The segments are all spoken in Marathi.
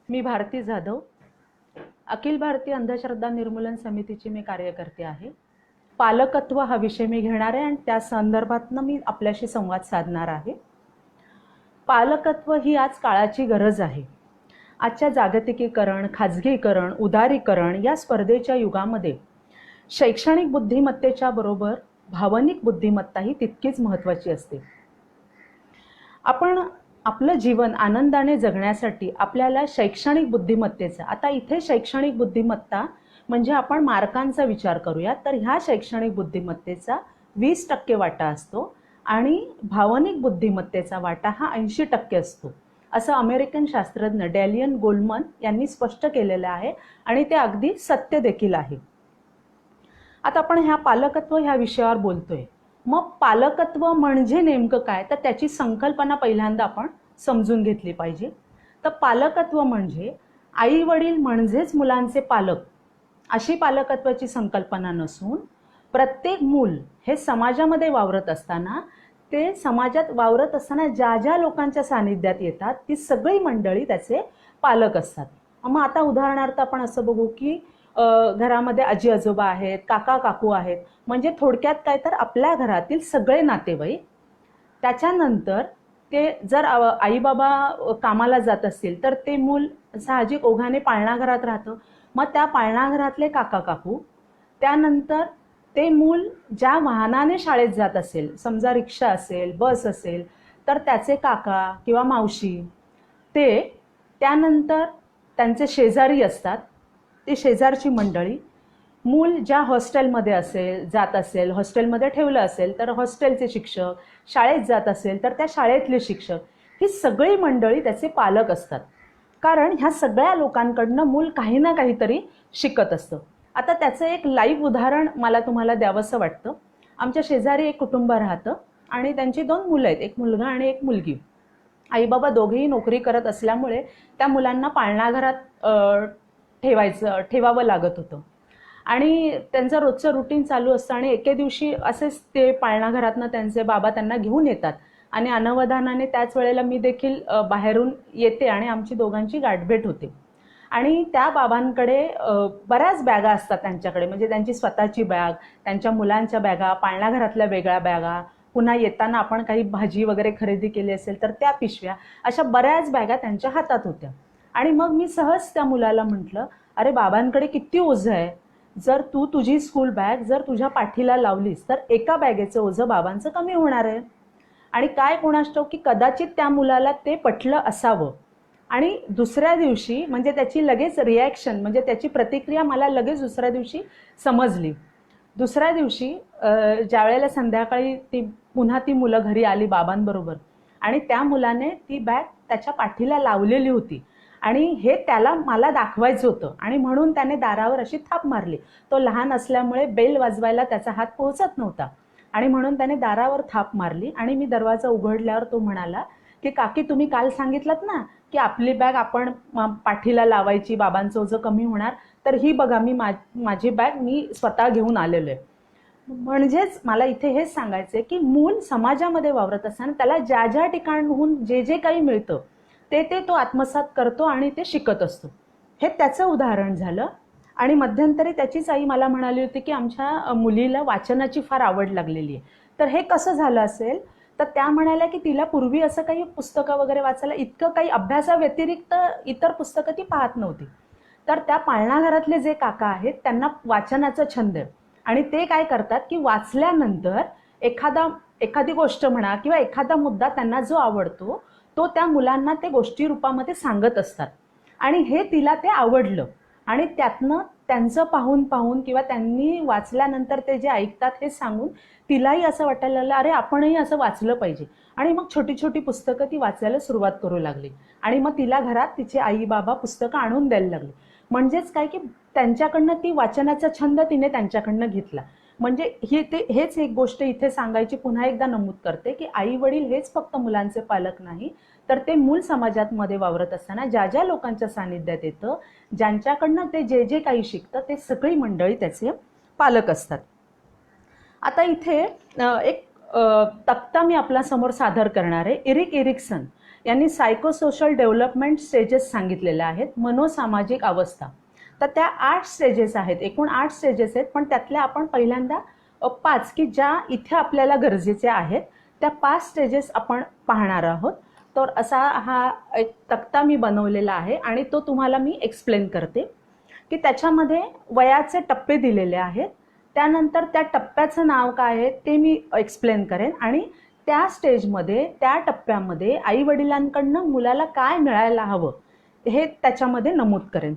मी भारती जाधव, अखिल भारतीय अंधश्रद्धा निर्मूलन समितीची मी कार्यकर्ते आहे. पालकत्व हा विषय मी घेणार आहे आणि त्या संदर्भातनं मी आपल्याशी संवाद साधणार आहे. पालकत्व ही आज काळाची गरज आहे. आजच्या जागतिकीकरण, खाजगीकरण, उदारीकरण या स्पर्धेच्या युगामध्ये शैक्षणिक बुद्धिमत्तेच्या बरोबर भावनिक बुद्धिमत्ता ही तितकीच महत्त्वाची असते. आपण आपलं जीवन आनंदाने जगण्यासाठी आपल्याला शैक्षणिक बुद्धिमत्तेचा, आता इथे शैक्षणिक बुद्धिमत्ता म्हणजे आपण मार्कांचा विचार करूया, तर ह्या शैक्षणिक बुद्धिमत्तेचा 20% वाटा असतो आणि भावनिक बुद्धिमत्तेचा वाटा हा 80% असतो, असं अमेरिकन शास्त्रज्ञ डॅलियन गोलमन यांनी स्पष्ट केलेलं आहे आणि ते अगदी सत्य देखील आहे. आता आपण ह्या पालकत्व ह्या विषयावर बोलतोय. मग पालकत्व म्हणजे नेमकं काय, तर त्याची संकल्पना पहिल्यांदा आपण समजून घेतली पाहिजे. तर पालकत्व म्हणजे आई वडील म्हणजेच मुलांचे पालक अशी पालकत्वाची संकल्पना नसून प्रत्येक मूल हे समाजामध्ये वावरत असताना, ते समाजात वावरत असताना ज्या ज्या लोकांच्या सानिध्यात येतात ती सगळी मंडळी त्याचे पालक असतात. मग आता उदाहरणार्थ आपण असं बघू की घरामध्ये आजी आजोबा आहेत, काका काकू आहेत, म्हणजे थोडक्यात काय तर आपल्या घरातील सगळे नातेवाईक. त्याच्यानंतर ते जर आई बाबा कामाला जात असतील तर ते मूल साहजिक ओघाने पाळणाघरात राहतं. मग त्या पाळणाघरातले काका काकू, त्यानंतर ते मूल ज्या वाहनाने शाळेत जात असेल, समजा रिक्षा असेल, बस असेल, तर त्याचे काका किंवा मावशी ते, त्यानंतर त्यांचे शेजारी असतात, ती शेजारची मंडळी, मूल ज्या हॉस्टेलमध्ये जात असेल, हॉस्टेलमध्ये ठेवलं असेल तर हॉस्टेलचे शिक्षक, शाळेत जात असेल तर त्या शाळेतले शिक्षक, ही सगळी मंडळी त्याचे पालक असतात. कारण ह्या सगळ्या लोकांकडनं मूल काही ना काहीतरी शिकत असतं. आता त्याचं एक लाईव्ह उदाहरण मला तुम्हाला द्यावंसं वाटतं. आमच्या शेजारी एक कुटुंब राहतं आणि त्यांची 2 मुलं आहेत, एक मुलगा आणि एक मुलगी. आई बाबा दोघेही नोकरी करत असल्यामुळे त्या मुलांना पाळणाघरात ठेवावं लागत होतं आणि त्यांचं रोजचं रुटीन चालू असतं. आणि एके दिवशी असेच ते पाळणाघरातनं त्यांचे बाबा त्यांना घेऊन येतात आणि अनवधानाने त्याच वेळेला मी देखील बाहेरून येते आणि आमची दोघांची गाठभेट होते. आणि त्या बाबांकडे बऱ्याच बॅगा असतात त्यांच्याकडे, म्हणजे त्यांची स्वतःची बॅग, त्यांच्या मुलांच्या बॅगा, पाळणाघरातल्या वेगळ्या बॅगा, पुन्हा येताना आपण काही भाजी वगैरे खरेदी केली असेल तर त्या पिशव्या, अशा बऱ्याच बॅगा त्यांच्या हातात होत्या. आणि मग मी सहज त्या मुलाला म्हटलं, अरे बाबांकडे किती ओझं आहे, जर तू तुझी स्कूल बॅग जर तुझ्या पाठीला लावलीस तर एका बॅगेचं ओझं बाबांचं कमी होणार आहे. आणि काय कोणास ठाऊक की कदाचित त्या मुलाला ते पटलं असावं. आणि दुसऱ्या दिवशी म्हणजे त्याची लगेच रिॲक्शन, म्हणजे त्याची प्रतिक्रिया मला लगेच दुसऱ्या दिवशी समजली. दुसऱ्या दिवशी ज्या वेळेला संध्याकाळी पुन्हा ती मुलं घरी आली बाबांबरोबर आणि त्या मुलाने ती बॅग त्याच्या पाठीला लावलेली होती आणि हे त्याला मला दाखवायचं होतं आणि म्हणून त्याने दारावर अशी थाप मारली. तो लहान असल्यामुळे बेल वाजवायला त्याचा हात पोहोचत नव्हता आणि म्हणून त्याने दारावर थाप मारली. आणि मी दरवाजा उघडल्यावर तो म्हणाला की काकी, तुम्ही काल सांगितलं ना की आपली बॅग आपण पाठीला लावायची, बाबांचं ओझं कमी होणार, तर ही बघा मी माझी बॅग मी स्वतः घेऊन आलेलो आहे. म्हणजेच मला इथे हेच सांगायचं आहे की मूल समाजामध्ये वावरत असताना त्याला ज्या ज्या ठिकाणहून जे जे काही मिळतं ते तो आत्मसात करतो आणि ते शिकत असतो. हे त्याचं उदाहरण झालं. आणि मध्यंतरी त्याचीच आई मला म्हणाली होती की आमच्या मुलीला वाचनाची फार आवड लागलेली आहे. तर हे कसं झालं असेल, तर त्या म्हणाल्या की तिला पूर्वी असं काही पुस्तकं वगैरे वाचायला, इतकं काही अभ्यासाव्यतिरिक्त इतर पुस्तकं ती पाहत नव्हती. तर त्या पाळणाघरातले जे काका आहेत त्यांना वाचनाचा छंद आहे आणि ते काय करतात की वाचल्यानंतर एखादी गोष्ट म्हणा किंवा एखादा मुद्दा त्यांना जो आवडतो तो त्या मुलांना ते गोष्टी रूपामध्ये सांगत असतात. आणि हे तिला ते आवडलं आणि त्यातनं त्यांचं पाहून पाहून किंवा त्यांनी वाचल्यानंतर ते जे ऐकतात हे सांगून तिलाही असं वाटायला लागलं, अरे आपणही असं वाचलं पाहिजे. आणि मग छोटी छोटी पुस्तकं ती वाचायला सुरुवात करू लागली आणि मग तिला घरात तिचे आई बाबा पुस्तकं आणून द्यायला लागले. म्हणजेच काय की त्यांच्याकडनं ती वाचनाचा छंद तिने त्यांच्याकडनं घेतला. म्हणजे हेच एक गोष्ट इथे सांगायची पुन्हा एकदा नमूद करते की आई वडील हेच फक्त मुलांचे पालक नाही, तर ते मूल समाजात मध्ये वावरत असताना ज्या ज्या लोकांच्या सानिध्यात येतं, ज्यांच्याकडनं ते जे जे काही शिकतं ते सगळी मंडळी त्याचे पालक असतात. आता इथे एक तक्ता मी आपल्या समोर सादर करणार आहे. इरिक एरिक्सन यांनी सायकोसोशल डेव्हलपमेंट स्टेजेस सांगितलेल्या आहेत, मनोसामाजिक अवस्था. तर त्या 8 स्टेजेस आहेत, एकूण 8 स्टेजेस आहेत, पण त्यातल्या आपण पहिल्यांदा 5 की ज्या इथे आपल्याला गरजेच्या आहेत त्या 5 स्टेजेस आपण पाहणार आहोत. तर असा हा एक तक्ता मी बनवलेला आहे आणि तो तुम्हाला मी एक्सप्लेन करते की त्याच्यामध्ये वयाचे टप्पे दिलेले आहेत. त्यानंतर त्या टप्प्याचं नाव काय आहे ते मी एक्सप्लेन करेन आणि त्या स्टेजमध्ये त्या टप्प्यामध्ये आईवडिलांकडनं मुलाला काय मिळायला हवं हे त्याच्यामध्ये नमूद करेन.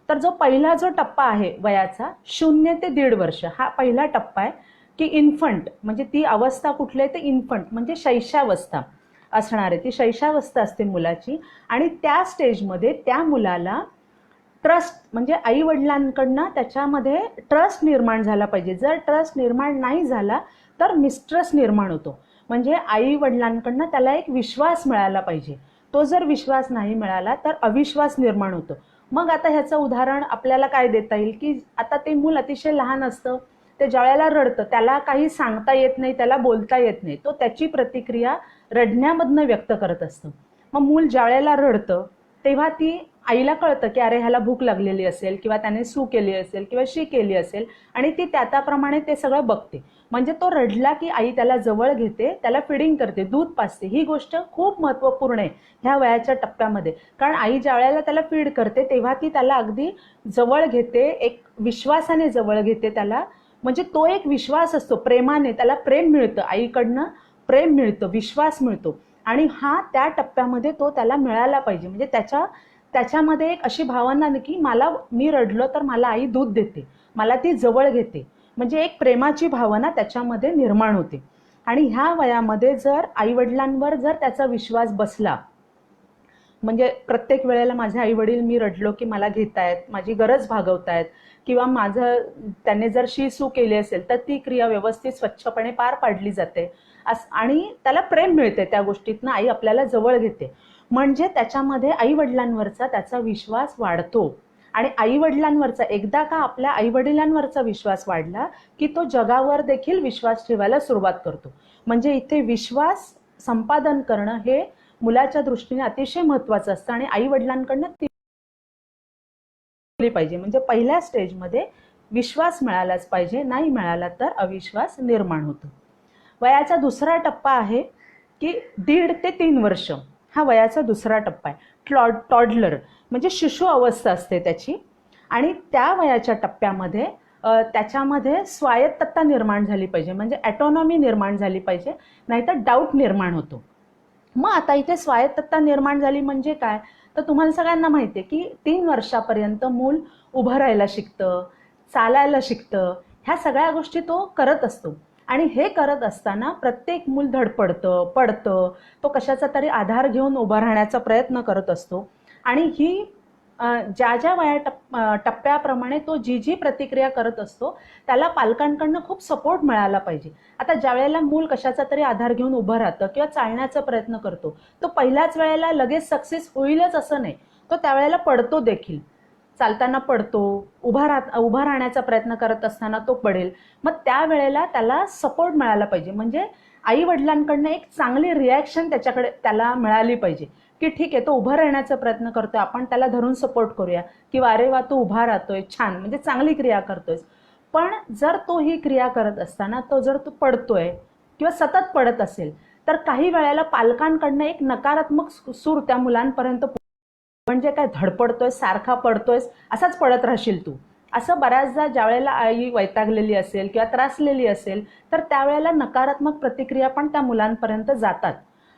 तर जो पहिला जो टप्पा आहे वयाचा 0 ते 1.5 वर्ष हा पहिला टप्पा आहे की इन्फंट, म्हणजे ती अवस्था कुठली आहे ते इन्फंट म्हणजे शैशवावस्था असणार आहे, ती शैशवावस्था असते मुलाची. आणि त्या स्टेजमध्ये त्या मुलाला ट्रस्ट म्हणजे आईवडिलांकडनं त्याच्यामध्ये ट्रस्ट निर्माण झाला पाहिजे. जर ट्रस्ट निर्माण नाही झाला तर मिसट्रस्ट निर्माण होतो, म्हणजे आईवडिलांकडनं त्याला एक विश्वास मिळाला पाहिजे. तो जर विश्वास नाही मिळाला तर अविश्वास निर्माण होतो. मग आता ह्याचं उदाहरण आपल्याला काय देता येईल की आता ते मूल अतिशय लहान असतं, ते ज्यावेळेला रडतं त्याला काही सांगता येत नाही, त्याला बोलता येत नाही, तो त्याची प्रतिक्रिया रडण्यामधनं व्यक्त करत असतं. मग मूल ज्यावेळेला रडतं तेव्हा ती आईला कळतं की अरे ह्याला भूक लागलेली असेल किंवा त्याने सू केली असेल किंवा शी केली असेल आणि ती त्याप्रमाणे ते सगळं बघते. म्हणजे तो रडला की आई त्याला जवळ घेते, त्याला फिडिंग करते, दूध पाजते. ही गोष्ट खूप महत्त्वपूर्ण आहे ह्या वयाच्या टप्प्यामध्ये, कारण आई ज्या वेळेला त्याला फीड करते तेव्हा ती त्याला अगदी जवळ घेते, एक विश्वासाने जवळ घेते त्याला. म्हणजे तो एक विश्वास असतो, प्रेमाने त्याला प्रेम मिळतं, आईकडनं प्रेम मिळतं, विश्वास मिळतो. आणि हा त्या टप्प्यामध्ये तो त्याला मिळाला पाहिजे. म्हणजे त्याच्यामध्ये एक अशी भावना नाही की मी रडलो तर मला आई दूध देते, मला ती जवळ घेते, म्हणजे एक प्रेमाची भावना त्याच्यामध्ये निर्माण होते. आणि ह्या वयामध्ये जर आईवडिलांवर जर त्याचा विश्वास बसला, म्हणजे प्रत्येक वेळेला माझे आईवडील मी रडलो की मला घेतायत, माझी गरज भागवतायत, किंवा त्याने जर शी सू केली असेल तर ती क्रिया व्यवस्थित स्वच्छपणे पार पाडली जाते आणि त्याला प्रेम मिळते त्या गोष्टीतनं, आई आपल्याला जवळ घेते, म्हणजे त्याच्यामध्ये आईवडिलांवरचा त्याचा विश्वास वाढतो. आणि आईवडिलांवरचा एकदा का आपल्या आईवडिलांवरचा विश्वास वाढला की तो जगावर देखील विश्वास ठेवायला सुरुवात करतो. म्हणजे इथे विश्वास संपादन करणं हे मुलाच्या दृष्टीने अतिशय महत्त्वाचं असतं आणि आईवडिलांकडनं ती पाहिजे. म्हणजे पहिल्या स्टेजमध्ये विश्वास मिळालाच पाहिजे, नाही मिळाला तर अविश्वास निर्माण होतो. वयाचा दुसरा टप्पा आहे की 1.5 ते 3 वर्ष हा वयाचा दुसरा टप्पा आहे. टॉडलर म्हणजे शिशु अवस्था असते त्याची. आणि त्या वयाच्या टप्प्यामध्ये त्याच्यामध्ये स्वायत्तता निर्माण झाली पाहिजे, म्हणजे ॲटोनॉमी निर्माण झाली पाहिजे, नाहीतर डाऊट निर्माण होतो. मग आता इथे स्वायत्तता निर्माण झाली म्हणजे काय, तर तुम्हाला सगळ्यांना माहिती आहे की 3 वर्षापर्यंत मूल उभं राहायला शिकतं, चालायला शिकतं, ह्या सगळ्या गोष्टी तो करत असतो. आणि हे करत असताना प्रत्येक मूल धडपडतं, पडतं, तो कशाचा तरी आधार घेऊन उभा राहण्याचा प्रयत्न करत असतो. आणि ही ज्या टप्प्याप्रमाणे तो जी प्रतिक्रिया करत असतो त्याला पालकांकडनं खूप सपोर्ट मिळाला पाहिजे. आता ज्या वेळेला मूल कशाचा तरी आधार घेऊन उभं राहतं किंवा चालण्याचा प्रयत्न करतो, तो पहिल्याच वेळेला लगेच सक्सेस होईलच असं नाही, तो त्यावेळेला पडतो देखील, चालताना पडतो, उभा राहण्याचा प्रयत्न करत असताना तो पडेल. मग त्यावेळेला त्याला सपोर्ट मिळाला पाहिजे, म्हणजे आई वडिलांकडनं एक चांगली रिॲक्शन त्याला मिळाली पाहिजे की ठीक आहे तो उभा राहण्याचा प्रयत्न करतोय, आपण त्याला धरून सपोर्ट करूया, किंवा अरे वा तो उभा राहतोय, छान, म्हणजे चांगली क्रिया करतोय. पण जर तो ही क्रिया करत असताना जर तो पडतोय किंवा सतत पडत असेल तर काही वेळेला पालकांकडनं एक नकारात्मक सूर त्या मुलांपर्यंत, म्हणजे काय धडपडतोय, सारखा पडतोयस, असाच पडत राहशील तू, असं बऱ्याचदा ज्या वेळेला आई वैतागलेली असेल किंवा त्रासलेली असेल तर त्यावेळेला नकारात्मक प्रतिक्रिया पण त्या मुलांपर्यंत जातात.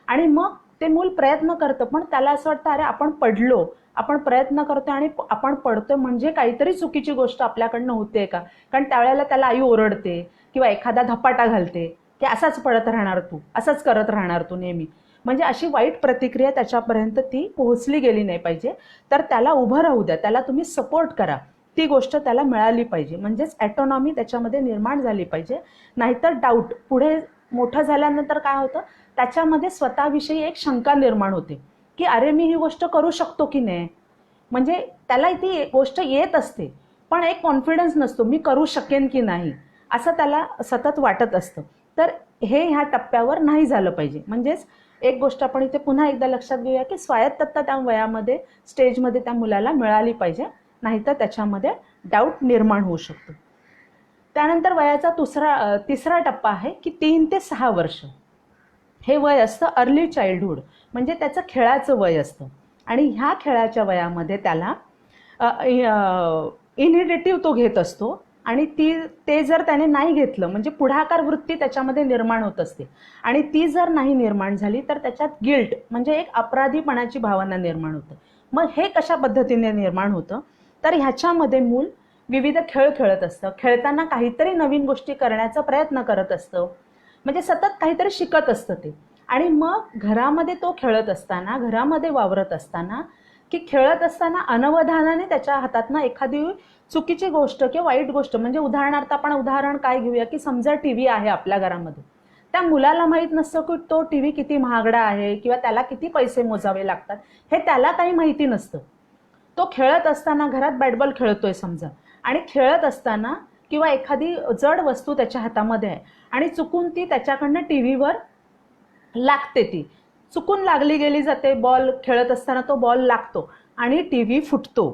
आणि मग ते मूल प्रयत्न करतं, पण त्याला असं वाटतं अरे आपण पडलो, आपण प्रयत्न करतोय आणि आपण पडतोय म्हणजे काहीतरी चुकीची गोष्ट आपल्याकडनं होते का, कारण त्यावेळेला त्याला आई ओरडते किंवा एखादा धपाटा घालते की असाच पडत राहणार तू, असंच करत राहणार तू नेहमी. म्हणजे अशी वाईट प्रतिक्रिया त्याच्यापर्यंत ती पोहोचली गेली नाही पाहिजे. तर त्याला उभं राहू द्या, त्याला तुम्ही सपोर्ट करा, ती गोष्ट त्याला मिळाली पाहिजे, म्हणजेच ॲटोनॉमी त्याच्यामध्ये निर्माण झाली पाहिजे. नाहीतर डाऊट, पुढे मोठं झाल्यानंतर काय होतं, त्याच्यामध्ये स्वतःविषयी एक शंका निर्माण होते की अरे मी ही गोष्ट करू शकतो की नाही, म्हणजे त्याला ती गोष्ट येत असते पण एक कॉन्फिडन्स नसतो, मी करू शकेन की नाही, असं त्याला सतत वाटत असतं. तर हे ह्या टप्प्यावर नाही झालं पाहिजे. म्हणजेच एक गोष्ट आपण इथे पुन्हा एकदा लक्षात घेऊया की स्वायत्तता त्या वयामध्ये स्टेजमध्ये त्या मुलाला मिळाली पाहिजे, नाहीतर त्याच्यामध्ये डाऊट निर्माण होऊ शकतो. त्यानंतर वयाचा तिसरा टप्पा आहे की 3 ते 6 वर्ष हे वय असतं अर्ली चाइल्डहुड, म्हणजे त्याचं खेळाचं वय असतं. आणि ह्या खेळाच्या वयामध्ये त्याला इनिशिएटिव्ह तो घेत असतो आणि ते जर त्याने नाही घेतलं म्हणजे पुढाकार वृत्ती त्याच्यामध्ये निर्माण होत असते आणि ती जर नाही निर्माण झाली तर त्याच्यात गिल्ट म्हणजे एक अपराधीपणाची भावना निर्माण होतं. मग हे कशा पद्धतीने निर्माण होतं तर ह्याच्यामध्ये मूल विविध खेळ खेळत असतं, खेळताना काहीतरी नवीन गोष्टी करण्याचा प्रयत्न करत असतं, म्हणजे सतत काहीतरी शिकत असतं ते. आणि मग घरामध्ये तो खेळत असताना, घरामध्ये वावरत असताना की खेळत असताना अनवधानाने त्याच्या हातातनं एखादी चुकीची गोष्ट किंवा वाईट गोष्ट, म्हणजे उदाहरणार्थ आपण उदाहरण काय घेऊया की समजा टीव्ही आहे आपल्या घरामध्ये, त्या मुलाला माहीत नसतं की तो टीव्ही किती महागडा आहे किंवा त्याला किती पैसे मोजावे लागतात, हे त्याला काही माहिती नसतं. तो खेळत असताना घरात बॅट बॉल खेळतोय समजा, आणि खेळत असताना किंवा एखादी जड वस्तू त्याच्या हातामध्ये आहे आणि चुकून ती त्याच्याकडनं टीव्हीवर लागते, ती चुकून लागली गेली जाते, बॉल खेळत असताना तो बॉल लागतो आणि टीव्ही फुटतो.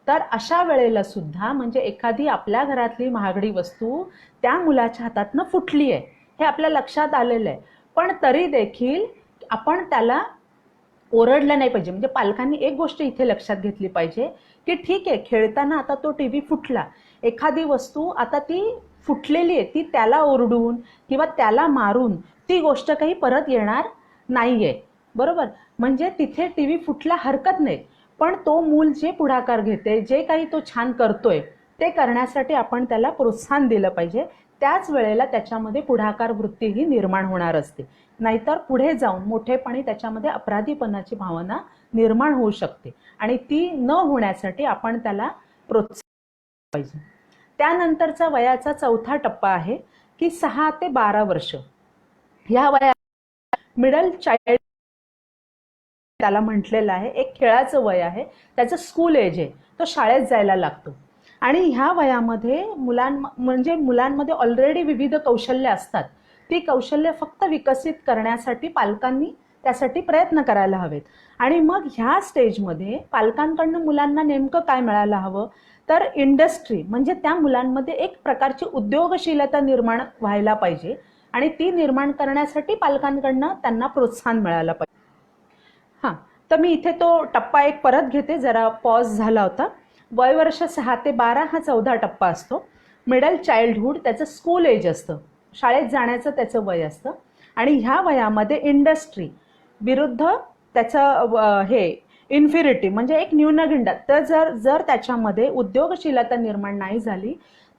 तर अशा वेळेला सुद्धा म्हणजे एखादी आपल्या घरातली महागडी वस्तू त्या मुलाच्या हातातनं फुटली आहे हे आपल्या लक्षात आलेलं आहे, पण तरी देखील आपण त्याला ओरडलं नाही पाहिजे. म्हणजे पालकांनी एक गोष्ट इथे लक्षात घेतली पाहिजे की ठीक आहे, खेळताना आता तो टीव्ही फुटला, एखादी वस्तू आता ती फुटलेली आहे, ती त्याला ओरडून किंवा त्याला मारून ती गोष्ट काही परत येणार नाहीये, बरोबर. म्हणजे तिथे टीव्ही फुटला हरकत नाही, पण तो मूल जे पुढाकार घेते, जे काही तो छान करतोय ते करण्यासाठी आपण त्याला प्रोत्साहन दिलं पाहिजे. त्याच वेळेला त्याच्यामध्ये पुढाकार वृत्तीही निर्माण होणार असते, नाहीतर पुढे जाऊन मोठेपणी त्याच्यामध्ये अपराधीपणाची भावना निर्माण होऊ शकते आणि ती न होण्यासाठी आपण त्याला प्रोत्साहन पाहिजे. त्यानंतरचा वयाचा चौथा टप्पा आहे की 6 ते 12 वर्ष ह्या वयात मिडल चाइल्ड त्याला म्हटलेलं आहे, एक खेळाचं वय आहे, त्याचं स्कूल एज आहे, तो शाळेत जायला लागतो. आणि ह्या वयामध्ये मुलांमध्ये ऑलरेडी विविध कौशल्य असतात, ती कौशल्य फक्त विकसित करण्यासाठी पालकांनी त्यासाठी प्रयत्न करायला हवेत. आणि मग ह्या स्टेजमध्ये पालकांकडनं मुलांना नेमकं काय मिळायला हवं तर इंडस्ट्री, म्हणजे त्या मुलांमध्ये एक प्रकारची उद्योगशीलता निर्माण व्हायला पाहिजे आणि ती निर्माण करण्यासाठी पालकांकडनं त्यांना प्रोत्साहन मिळालं पाहिजे. हां, तर मी इथे तो टप्पा एक परत घेते, जरा पॉज झाला होता. वयवर्ष 6 ते 12 हा 14 टप्पा असतो. मिडल चाइल्डहुड त्याचं स्कूल एज असतं, शाळेत जाण्याचं त्याचं वय असतं. आणि ह्या वयामध्ये इंडस्ट्री विरुद्ध त्याचं हे इन्फिरिटी म्हणजे एक न्यूनगंड, तर जर त्याच्यामध्ये उद्योगशीलता निर्माण नाही झाली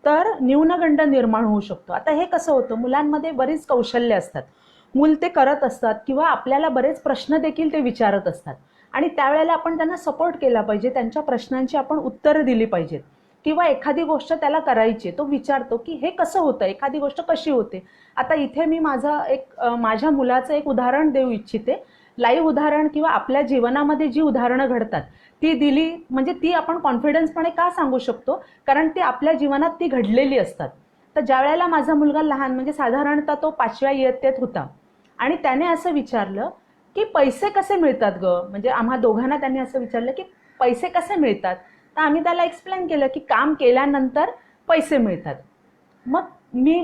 तर न्यूनगंड निर्माण होऊ शकतो. आता हे कसं होतं, मुलांमध्ये बरीच कौशल्य असतात, मूल ते करत असतात किंवा आपल्याला बरेच प्रश्न देखील ते विचारत असतात आणि त्यावेळेला आपण त्यांना सपोर्ट केला पाहिजे, त्यांच्या प्रश्नांची आपण उत्तरं दिली पाहिजेत किंवा एखादी गोष्ट त्याला करायची, तो विचारतो की हे कसं होतं, एखादी गोष्ट कशी होते. आता इथे मी माझ्या मुलाचं एक उदाहरण देऊ इच्छिते, लाईव्ह उदाहरण किंवा आपल्या जीवनामध्ये जी उदाहरणं घडतात ती दिली म्हणजे ती आपण कॉन्फिडन्सपणे का सांगू शकतो, कारण ती आपल्या जीवनात ती घडलेली असतात. तर ज्या वेळेला माझा मुलगा लहान म्हणजे साधारणतः तो 5व्या इयत्तेत होता आणि त्याने असं विचारलं की पैसे कसे मिळतात ग, म्हणजे आम्हा दोघांना त्यांनी असं विचारलं की पैसे कसे मिळतात. तर आम्ही त्याला एक्सप्लेन केलं की काम केल्यानंतर पैसे मिळतात. मग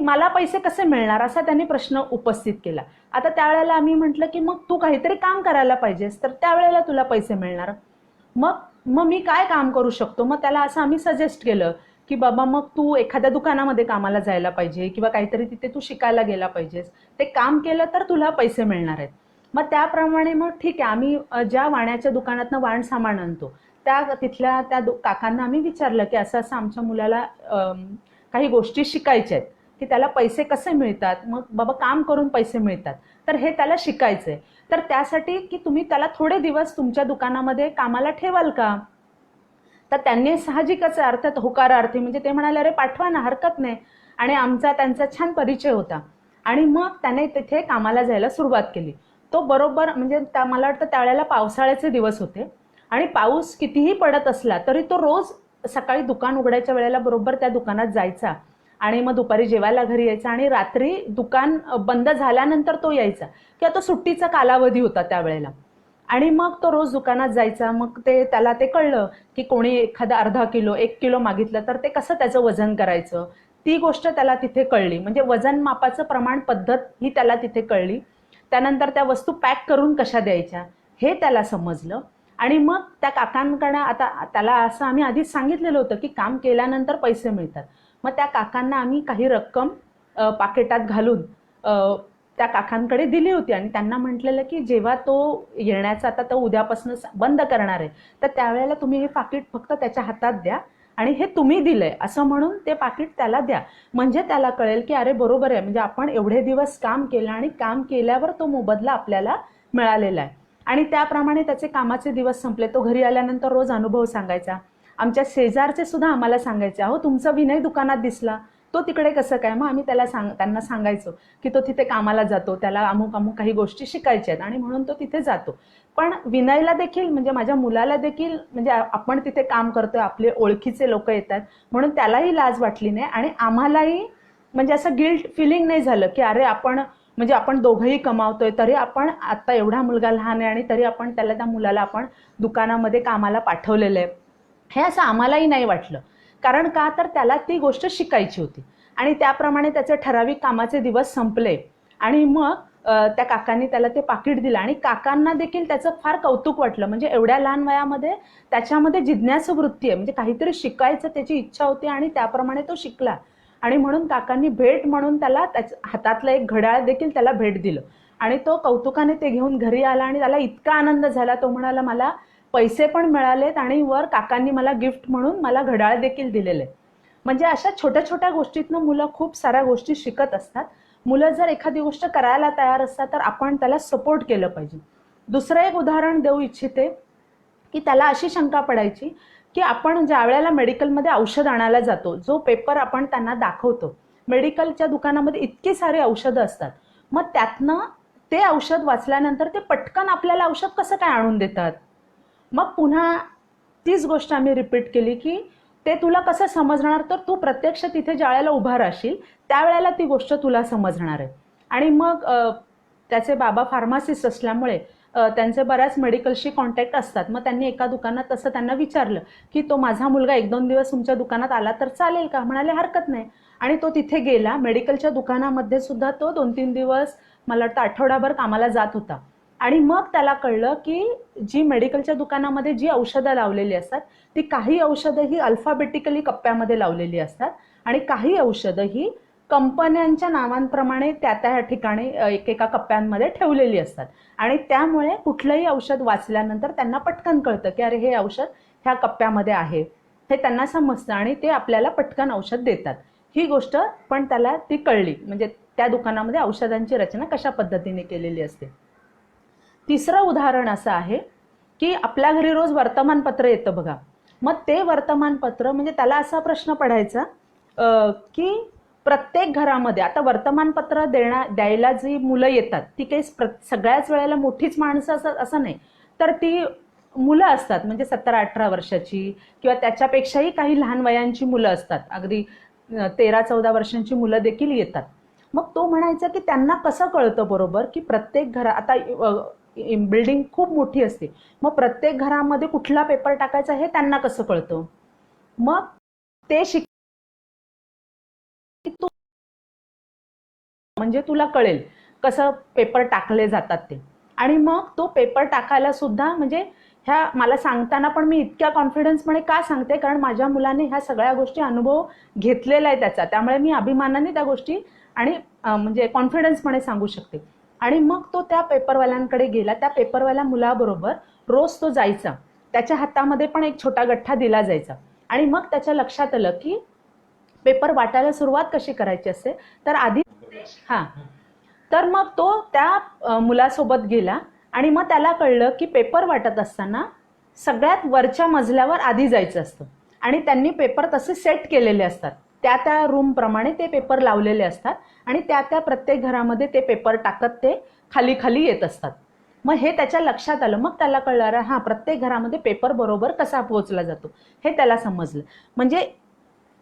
मला पैसे कसे मिळणार असा त्यांनी प्रश्न उपस्थित केला. आता त्यावेळेला आम्ही म्हटलं की मग तू काहीतरी काम करायला पाहिजेस तर त्यावेळेला तुला पैसे मिळणार. मग मी काय काम करू शकतो, मग त्याला असं आम्ही सजेस्ट केलं की बाबा मग तू एखाद्या दुकानामध्ये कामाला जायला पाहिजे किंवा काहीतरी तिथे तू शिकायला गेला पाहिजेस, ते काम केलं तर तुला पैसे मिळणार आहेत. मग त्याप्रमाणे मग ठीक आहे, आम्ही ज्या वाण्याच्या दुकानातनं वाण सामान आणतो तिथल्या त्या काकांना आम्ही विचारलं की असं असं आमच्या मुलाला काही गोष्टी शिकायच्या आहेत की त्याला पैसे कसे मिळतात, मग बाबा काम करून पैसे मिळतात तर हे त्याला शिकायचं आहे, तर त्यासाठी की तुम्ही त्याला थोडे दिवस तुमच्या दुकानामध्ये कामाला ठेवाल का. तर त्यांनी साहजिकच अर्थात होकारार्थी म्हणजे ते म्हणाले अरे पाठवा ना, हरकत नाही. आणि त्यांचा छान परिचय होता आणि मग त्याने तिथे कामाला जायला सुरुवात केली. तो बरोबर म्हणजे मला वाटतं त्यावेळेला पावसाळ्याचे दिवस होते आणि पाऊस कितीही पडत असला तरी तो रोज सकाळी दुकान उघडायच्या वेळेला बरोबर त्या दुकानात जायचा आणि मग दुपारी जेवायला घरी यायचा आणि रात्री दुकान बंद झाल्यानंतर तो यायचा, किंवा तो सुट्टीचा कालावधी होता त्यावेळेला. आणि मग तो रोज दुकानात जायचा. मग त्याला ते कळलं की कोणी एखादा अर्धा किलो 1 किलो मागितलं तर ते कसं त्याचं वजन करायचं, ती गोष्ट त्याला तिथे कळली. म्हणजे वजन मापाचं प्रमाण पद्धत ही त्याला तिथे कळली. त्यानंतर त्या वस्तू पॅक करून कशा द्यायच्या हे त्याला समजलं. आणि मग त्या काकांकडनं, आता त्याला असं आम्ही आधीच सांगितलेलं होतं की काम केल्यानंतर पैसे मिळतात. मग त्या काकांना आम्ही काही रक्कम पाकिटात घालून त्या काकांकडे दिली होती आणि त्यांना म्हटलेलं की जेव्हा तो येण्याचा, आता तो उद्यापासून बंद करणार आहे, तर त्यावेळेला तुम्ही हे पाकिट फक्त त्याच्या हातात द्या आणि हे तुम्ही दिलंय असं म्हणून ते पाकिट त्याला द्या. म्हणजे त्याला कळेल की अरे बरोबर आहे, म्हणजे आपण एवढे दिवस काम केलं आणि काम केल्यावर तो मोबदला आपल्याला मिळालेला आहे. आणि त्याप्रमाणे त्याचे कामाचे दिवस संपले. तो घरी आल्यानंतर रोज अनुभव सांगायचा. आमच्या शेजारचे सुद्धा आम्हाला सांगायचे, अहो तुमचा विनय दुकानात दिसला, तो तिकडे कसं काय. मग आम्ही त्यांना सांगायचो की तो तिथे कामाला जातो, त्याला अमुक अमुक काही गोष्टी शिकायच्या आहेत आणि म्हणून तो तिथे जातो. पण विनयला देखील, म्हणजे माझ्या मुलाला देखील, म्हणजे आपण तिथे काम करतोय, आपले ओळखीचे लोक येतात म्हणून त्यालाही लाज वाटली नाही आणि आम्हालाही म्हणजे असं गिल्ट फिलिंग नाही झालं की अरे आपण दोघंही कमावतोय, तरी आपण आता एवढा मुलगा लहान आहे आणि तरी आपण त्या मुलाला आपण दुकानामध्ये कामाला पाठवलेलं आहे, हे असं आम्हालाही नाही वाटलं. कारण का, तर त्याला ती गोष्ट शिकायची होती. आणि त्याप्रमाणे त्याचे ठराविक कामाचे दिवस संपले आणि मग त्या काकांनी त्याला ते पाकिट दिलं आणि काकांना देखील त्याचं फार कौतुक वाटलं. म्हणजे एवढ्या लहान वयामध्ये त्याच्यामध्ये जिज्ञासू वृत्ती आहे, म्हणजे काहीतरी शिकायचं त्याची इच्छा होती आणि त्याप्रमाणे तो शिकला. आणि म्हणून काकांनी भेट म्हणून त्याला हातातलं एक घड्याळ देखील त्याला भेट दिलं आणि तो कौतुकाने ते घेऊन घरी आला आणि त्याला इतका आनंद झाला. तो म्हणाला मला पैसे पण मिळालेत आणि वर काकांनी मला गिफ्ट म्हणून मला घड्याळ देखील दिलेले. म्हणजे अशा छोट्या छोट्या गोष्टीतनं मुलं खूप साऱ्या गोष्टी शिकत असतात. मुलं जर एखादी गोष्ट करायला तयार असतात तर आपण त्याला सपोर्ट केलं पाहिजे. दुसरं एक उदाहरण देऊ इच्छिते की त्याला अशी शंका पडायची की आपण ज्या वेळेला मेडिकलमध्ये औषध आणायला जातो, जो पेपर आपण त्यांना दाखवतो, मेडिकलच्या दुकानामध्ये इतकी सारी औषधं असतात, मग त्यातनं ते औषध वाचल्यानंतर ते पटकन आपल्याला औषध कसं काय आणून देतात. मग पुन्हा तीच गोष्ट आम्ही रिपीट केली की ते तुला कसं समजणार, तर तू प्रत्यक्ष तिथे ज्या वेळेला उभा राहशील त्यावेळेला ती गोष्ट तुला समजणार आहे. आणि मग त्याचे बाबा फार्मासिस्ट असल्यामुळे त्यांचे बऱ्याच मेडिकलशी कॉन्टॅक्ट असतात. मग त्यांनी एका दुकानात तसं त्यांना विचारलं की तो माझा मुलगा 1-2 दिवस तुमच्या दुकानात आला तर चालेल का. म्हणाले हरकत नाही. आणि तो तिथे गेला. मेडिकलच्या दुकानामध्ये सुद्धा तो 2-3 दिवस, मला वाटतं आठवडाभर कामाला जात होता. आणि मग त्याला कळलं की जी मेडिकलच्या दुकानामध्ये जी औषधं लावलेली असतात ती काही औषधं ही अल्फाबेटिकली कप्प्यामध्ये लावलेली असतात आणि काही औषधं ही कंपन्यांच्या नावांप्रमाणे त्या ठिकाणी एकेका कप्प्यांमध्ये ठेवलेली असतात. आणि त्यामुळे कुठलंही औषध वाचल्यानंतर त्यांना पटकन कळतं की अरे हे औषध ह्या कप्प्यामध्ये आहे, हे त्यांना समजतं आणि ते आपल्याला पटकन औषध देतात. ही गोष्ट पण त्याला ती कळली, म्हणजे त्या दुकानामध्ये औषधांची रचना कशा पद्धतीने केलेली असते. तिसरं उदाहरण असं आहे की आपल्या घरी रोज वर्तमानपत्र येतं बघा. मग ते वर्तमानपत्र, म्हणजे त्याला असा प्रश्न पडायचा की प्रत्येक घरामध्ये आता वर्तमानपत्र द्यायला जी मुलं येतात ती काही सगळ्याच वेळेला मोठीच माणसं असं नाही, तर ती मुलं असतात, म्हणजे 17-18 वर्षाची किंवा त्याच्यापेक्षाही काही लहान वयांची मुलं असतात, अगदी 13-14 वर्षांची मुलं देखील येतात. मग तो म्हणायचा की त्यांना कसं कळतं बरोबर की प्रत्येक घरात, आता बिल्डिंग खूप मोठी असते, मग प्रत्येक घरामध्ये कुठला पेपर टाकायचा हे त्यांना कसं कळतं. मग ते तू म्हणजे तुला कळेल कसं पेपर टाकले जातात ते. आणि मग तो पेपर टाकायला सुद्धा, म्हणजे ह्या मला सांगताना पण मी इतक्या कॉन्फिडन्सपणे का सांगते, कारण माझ्या मुलाने ह्या सगळ्या गोष्टी अनुभव घेतलेला आहे त्याचा, त्यामुळे मी अभिमानाने त्या गोष्टी आणि म्हणजे कॉन्फिडन्सपणे सांगू शकते. आणि मग तो त्या पेपरवाल्यांकडे गेला. त्या पेपरवाल्या मुलाबरोबर रोज तो जायचा, त्याच्या हातामध्ये पण एक छोटा गठ्ठा दिला जायचा. आणि मग त्याच्या लक्षात आलं की पेपर वाटायला सुरुवात कशी करायची असते, तर आधी तर मग तो त्या मुलासोबत गेला आणि मग त्याला कळलं की पेपर वाटत असताना सगळ्यात वरच्या मजल्यावर आधी जायचं असतं आणि त्यांनी पेपर तसे सेट केलेले असतात, त्या रूम प्रमाणे ते पेपर लावलेले असतात आणि त्या प्रत्येक घरामध्ये ते पेपर टाकत ते खाली खाली येत असतात. मग हे त्याच्या लक्षात आलं. मग त्याला कळलं प्रत्येक घरामध्ये पेपर बरोबर कसा पोहोचला जातो हे त्याला समजलं. म्हणजे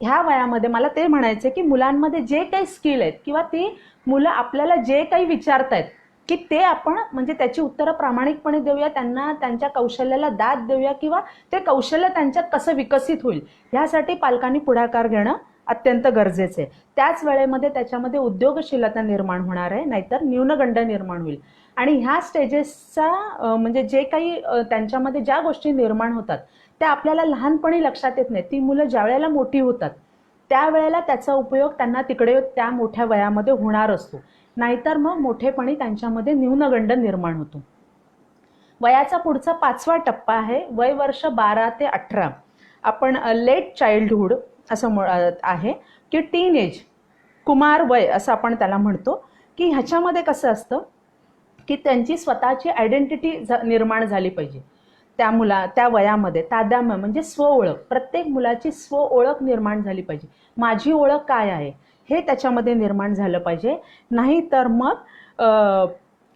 ह्या वयामध्ये मला ते म्हणायचं की मुलांमध्ये जे काही स्किल आहेत किंवा ती मुलं आपल्याला जे काही विचारतायत की ते आपण म्हणजे त्याची उत्तरं प्रामाणिकपणे देऊया, त्यांना त्यांच्या कौशल्याला दाद देऊया किंवा ते कौशल्य त्यांच्यात कसं विकसित होईल ह्यासाठी पालकांनी पुढाकार घेणं अत्यंत गरजेचं आहे. त्याच वेळेमध्ये त्याच्यामध्ये उद्योगशीलता निर्माण होणार आहे, नाहीतर न्यूनगंड निर्माण होईल. आणि ह्या स्टेजेसचा म्हणजे जे काही त्यांच्यामध्ये ज्या गोष्टी निर्माण होतात त्या आपल्याला लहानपणी लक्षात येत नाही. ती मुलं ज्या वेळेला मोठी होतात त्यावेळेला त्याचा उपयोग त्यांना तिकडे त्या मोठ्या वयामध्ये होणार असतो, नाहीतर मग मोठेपणी त्यांच्यामध्ये न्यूनगंड निर्माण होतो. वयाचा पुढचा 5वा टप्पा आहे वय वर्ष 12 ते 18. आपण लेट चाइल्डहुड असं आहे की टीन एज, कुमार वय असं आपण त्याला म्हणतो. की ह्याच्यामध्ये कसं असतं की त्यांची स्वतःची आयडेंटिटी निर्माण झाली पाहिजे त्या वयामध्ये. तादाम्य म्हणजे स्वओळख, प्रत्येक मुलाची स्वओळख निर्माण झाली पाहिजे. माझी ओळख काय आहे हे त्याच्यामध्ये निर्माण झालं पाहिजे, नाही तर मग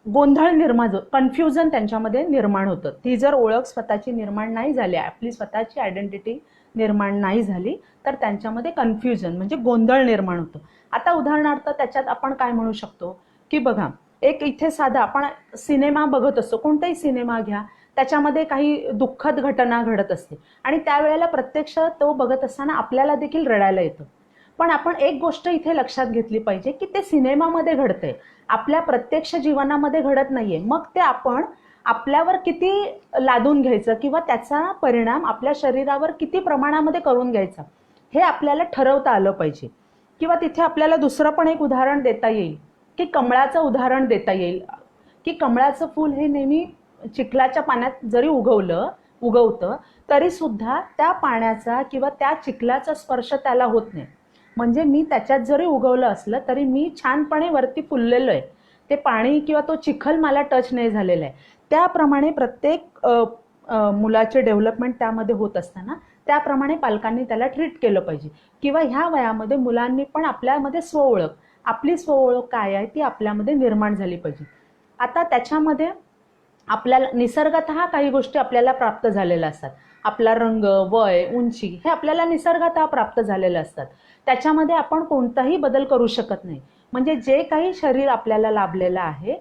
गोंधळ निर्माण होतो, कन्फ्युजन त्यांच्यामध्ये निर्माण होतं. ती जर ओळख स्वतःची निर्माण नाही झाली, आपली स्वतःची आयडेंटिटी निर्माण नाही झाली तर त्यांच्यामध्ये कन्फ्युजन म्हणजे गोंधळ निर्माण होतो. आता उदाहरणार्थ त्याच्यात आपण काय म्हणू शकतो की बघा, एक इथे साधा आपण सिनेमा बघत असतो, कोणताही सिनेमा घ्या, त्याच्यामध्ये काही दुःखद घटना घडत असते आणि त्यावेळेला प्रत्यक्ष तो बघत असताना आपल्याला देखील रडायला येतं. पण आपण एक गोष्ट इथे लक्षात घेतली पाहिजे की ते सिनेमामध्ये घडतंय, आपल्या प्रत्यक्ष जीवनामध्ये घडत नाहीये. मग ते आपण आपल्यावर किती लादून घ्यायचं किंवा त्याचा परिणाम आपल्या शरीरावर किती प्रमाणामध्ये करून घ्यायचा हे आपल्याला ठरवता आलं पाहिजे. किंवा तिथे आपल्याला दुसरं पण एक उदाहरण देता येईल की कमळाचं उदाहरण देता येईल की कमळाचं फूल हे नेहमी चिखलाच्या पाण्यात जरी उगवतं तरी सुद्धा त्या पाण्याचा किंवा त्या चिखलाचा स्पर्श त्याला होत नाही. म्हणजे मी त्याच्यात जरी उगवलं असलं तरी मी छानपणे वरती फुललेलो आहे, ते पाणी किंवा तो चिखल मला टच नाही झालेला आहे. त्याप्रमाणे प्रत्येक मुलाचे डेव्हलपमेंट त्यामध्ये होत असताना त्याप्रमाणे पालकांनी त्याला ट्रीट केलं पाहिजे. किंवा ह्या वयामध्ये मुलांनी पण आपल्यामध्ये स्वओळख, आपली स्वओळख काय आहे ती आपल्यामध्ये निर्माण झाली पाहिजे. आता त्याच्यामध्ये आपल्याला निसर्गतः काही गोष्टी आपल्याला प्राप्त झालेल्या असतात. आपला रंग, वय, उंची हे आपल्याला निसर्गतः प्राप्त झालेले असतात. त्याच्यामध्ये आपण कोणताही बदल करू शकत नाही. म्हणजे जे काही शरीर आपल्याला लाभलेलं आहे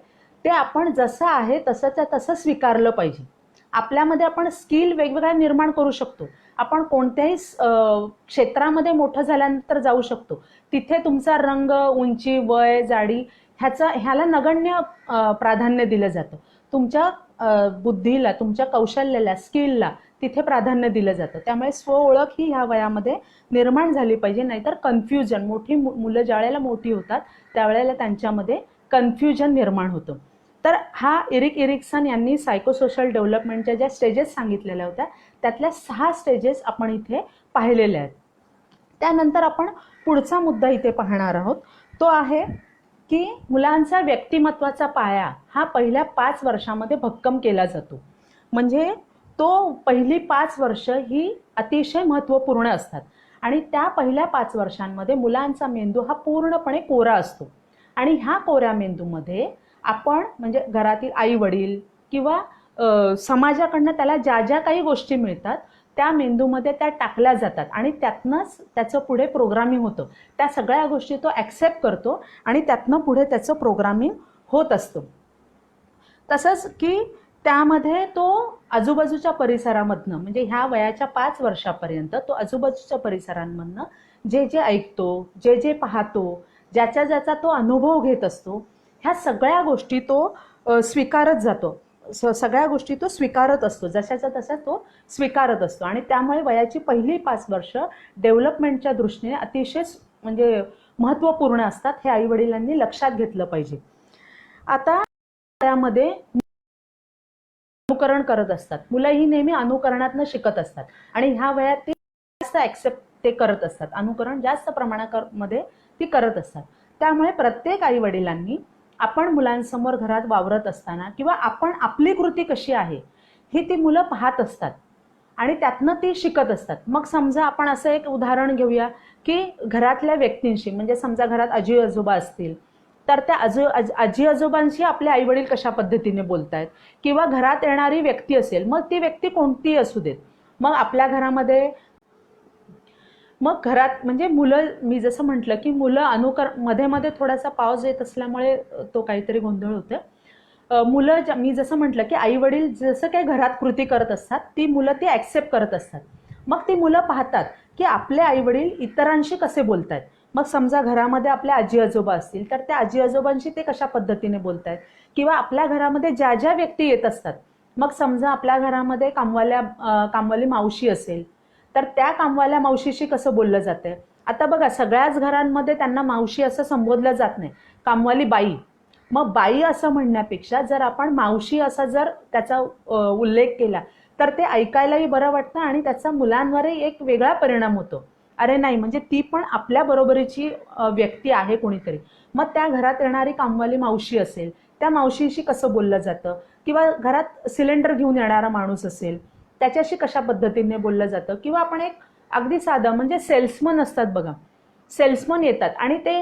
ते आपण जसं आहे तसंच्या तसं स्वीकारलं पाहिजे. आपल्यामध्ये आपण स्किल वेगवेगळ्या निर्माण करू शकतो. आपण कोणत्याही क्षेत्रामध्ये मोठं झाल्यानंतर जाऊ शकतो. तिथे तुमचा रंग, उंची, वय, जाडी ह्याला नगण्य प्राधान्य दिलं जातं. तुमच्या बुद्धीला, तुमच्या कौशल्याला, स्किलला तिथे प्राधान्य दिलं जातं. त्यामुळे स्वओळख ही ह्या वयामध्ये निर्माण झाली पाहिजे, नाहीतर कन्फ्युजन, मोठी मुलं ज्या वेळेला मोठी होतात त्यावेळेला त्यांच्यामध्ये कन्फ्युजन निर्माण होतं. तर हा इरिक इरिकसन यांनी सायकोसोशल डेव्हलपमेंटच्या ज्या स्टेजेस सांगितलेल्या होत्या त्यातल्या 6 स्टेजेस आपण इथे पाहिलेल्या आहेत. त्यानंतर आपण पुढचा मुद्दा इथे पाहणार आहोत, तो आहे की मुलांचा व्यक्तिमत्वाचा पाया हा पहिल्या 5 वर्षामध्ये भक्कम केला जातो. म्हणजे तो पहिली 5 वर्ष ही अतिशय महत्त्वपूर्ण असतात आणि त्या पहिल्या 5 वर्षांमध्ये मुलांचा मेंदू हा पूर्णपणे कोरा असतो. आणि ह्या कोऱ्या मेंदूमध्ये आपण म्हणजे घरातील आई वडील किंवा समाजाकडनं त्याला ज्या ज्या काही गोष्टी मिळतात त्या मेंदूमध्ये त्या टाकल्या जातात आणि त्यातनंच त्याचं पुढे प्रोग्रामिंग होतं. त्या सगळ्या गोष्टी तो ॲक्सेप्ट करतो आणि त्यातनं पुढे त्याचं प्रोग्रामिंग होत असतं. तसंच की त्यामध्ये तो आजूबाजूच्या परिसरामधनं म्हणजे ह्या वयाच्या 5 वर्षापर्यंत तो आजूबाजूच्या परिसरांमधनं जे जे ऐकतो, जे जे पाहतो, ज्याचा ज्याचा तो अनुभव घेत असतो, ह्या सगळ्या गोष्टी तो स्वीकारत जातो. सगळ्या गोष्टी तो स्वीकारत असतो, जशाचा तसा तो स्वीकारत असतो. आणि त्यामुळे वयाची पहिली 5 वर्ष डेव्हलपमेंटच्या दृष्टीने अतिशय म्हणजे महत्त्वपूर्ण असतात. हे आईवडिलांनी लक्षात घेतलं पाहिजे. आता त्यामध्ये अनुकरण करत असतात मुलं, ही नेहमी अनुकरणातनं शिकत असतात आणि ह्या वयात ती जास्त ॲक्सेप्ट ते करत असतात, अनुकरण जास्त प्रमाणामध्ये ती करत असतात. त्यामुळे प्रत्येक आईवडिलांनी आपण मुलांसमोर घरात वावरत असताना किंवा आपण आपली कृती कशी आहे ही ती मुलं पाहत असतात आणि त्यातनं ती शिकत असतात. मग समजा आपण असं एक उदाहरण घेऊया की घरातल्या व्यक्तींशी म्हणजे समजा घरात आजी आजोबा असतील तर त्या आजी आजोबांशी आपले आईवडील कशा पद्धतीने बोलतायत किंवा घरात येणारी व्यक्ती असेल, मग ती व्यक्ती कोणतीही असू देत, मग आपल्या घरामध्ये मग घरात म्हणजे मुलं, मी जसं म्हटलं की मुलं मध्ये मध्ये थोडासा पाऊस येत असल्यामुळे तो काहीतरी गोंधळ होते. मुलं मी जसं म्हटलं की आई वडील जसं काही घरात कृती करत असतात ती मुलं ती ॲक्सेप्ट करत असतात. मग ती मुलं पाहतात की आपले आई वडील इतरांशी कसे बोलत आहेत. मग समजा घरामध्ये आपले आजी आजोबा असतील तर त्या आजी आजोबांशी ते कशा पद्धतीने बोलत आहेत, किंवा आपल्या घरामध्ये ज्या ज्या व्यक्ती येत असतात, मग समजा आपल्या घरामध्ये कामवाली मावशी असेल तर त्या कामवाल्या मावशीशी कसं बोललं जातंय. आता बघा सगळ्याच घरांमध्ये त्यांना मावशी असं संबोधलं जात नाही, कामवाली बाई. मग बाई असं म्हणण्यापेक्षा जर आपण मावशी असा जर त्याचा उल्लेख केला तर ते ऐकायलाही बरं वाटतं आणि त्याचा मुलांवरही एक वेगळा परिणाम होतो. अरे नाही, म्हणजे ती पण आपल्या बरोबरीची व्यक्ती आहे कोणीतरी. मग त्या घरात येणारी कामवाली मावशी असेल, त्या मावशीशी कसं बोललं जातं, किंवा घरात सिलेंडर घेऊन येणारा माणूस असेल त्याच्याशी कशा पद्धतीने बोललं जातं, किंवा आपण एक अगदी साधं म्हणजे सेल्समन असतात बघा, सेल्समन येतात आणि ते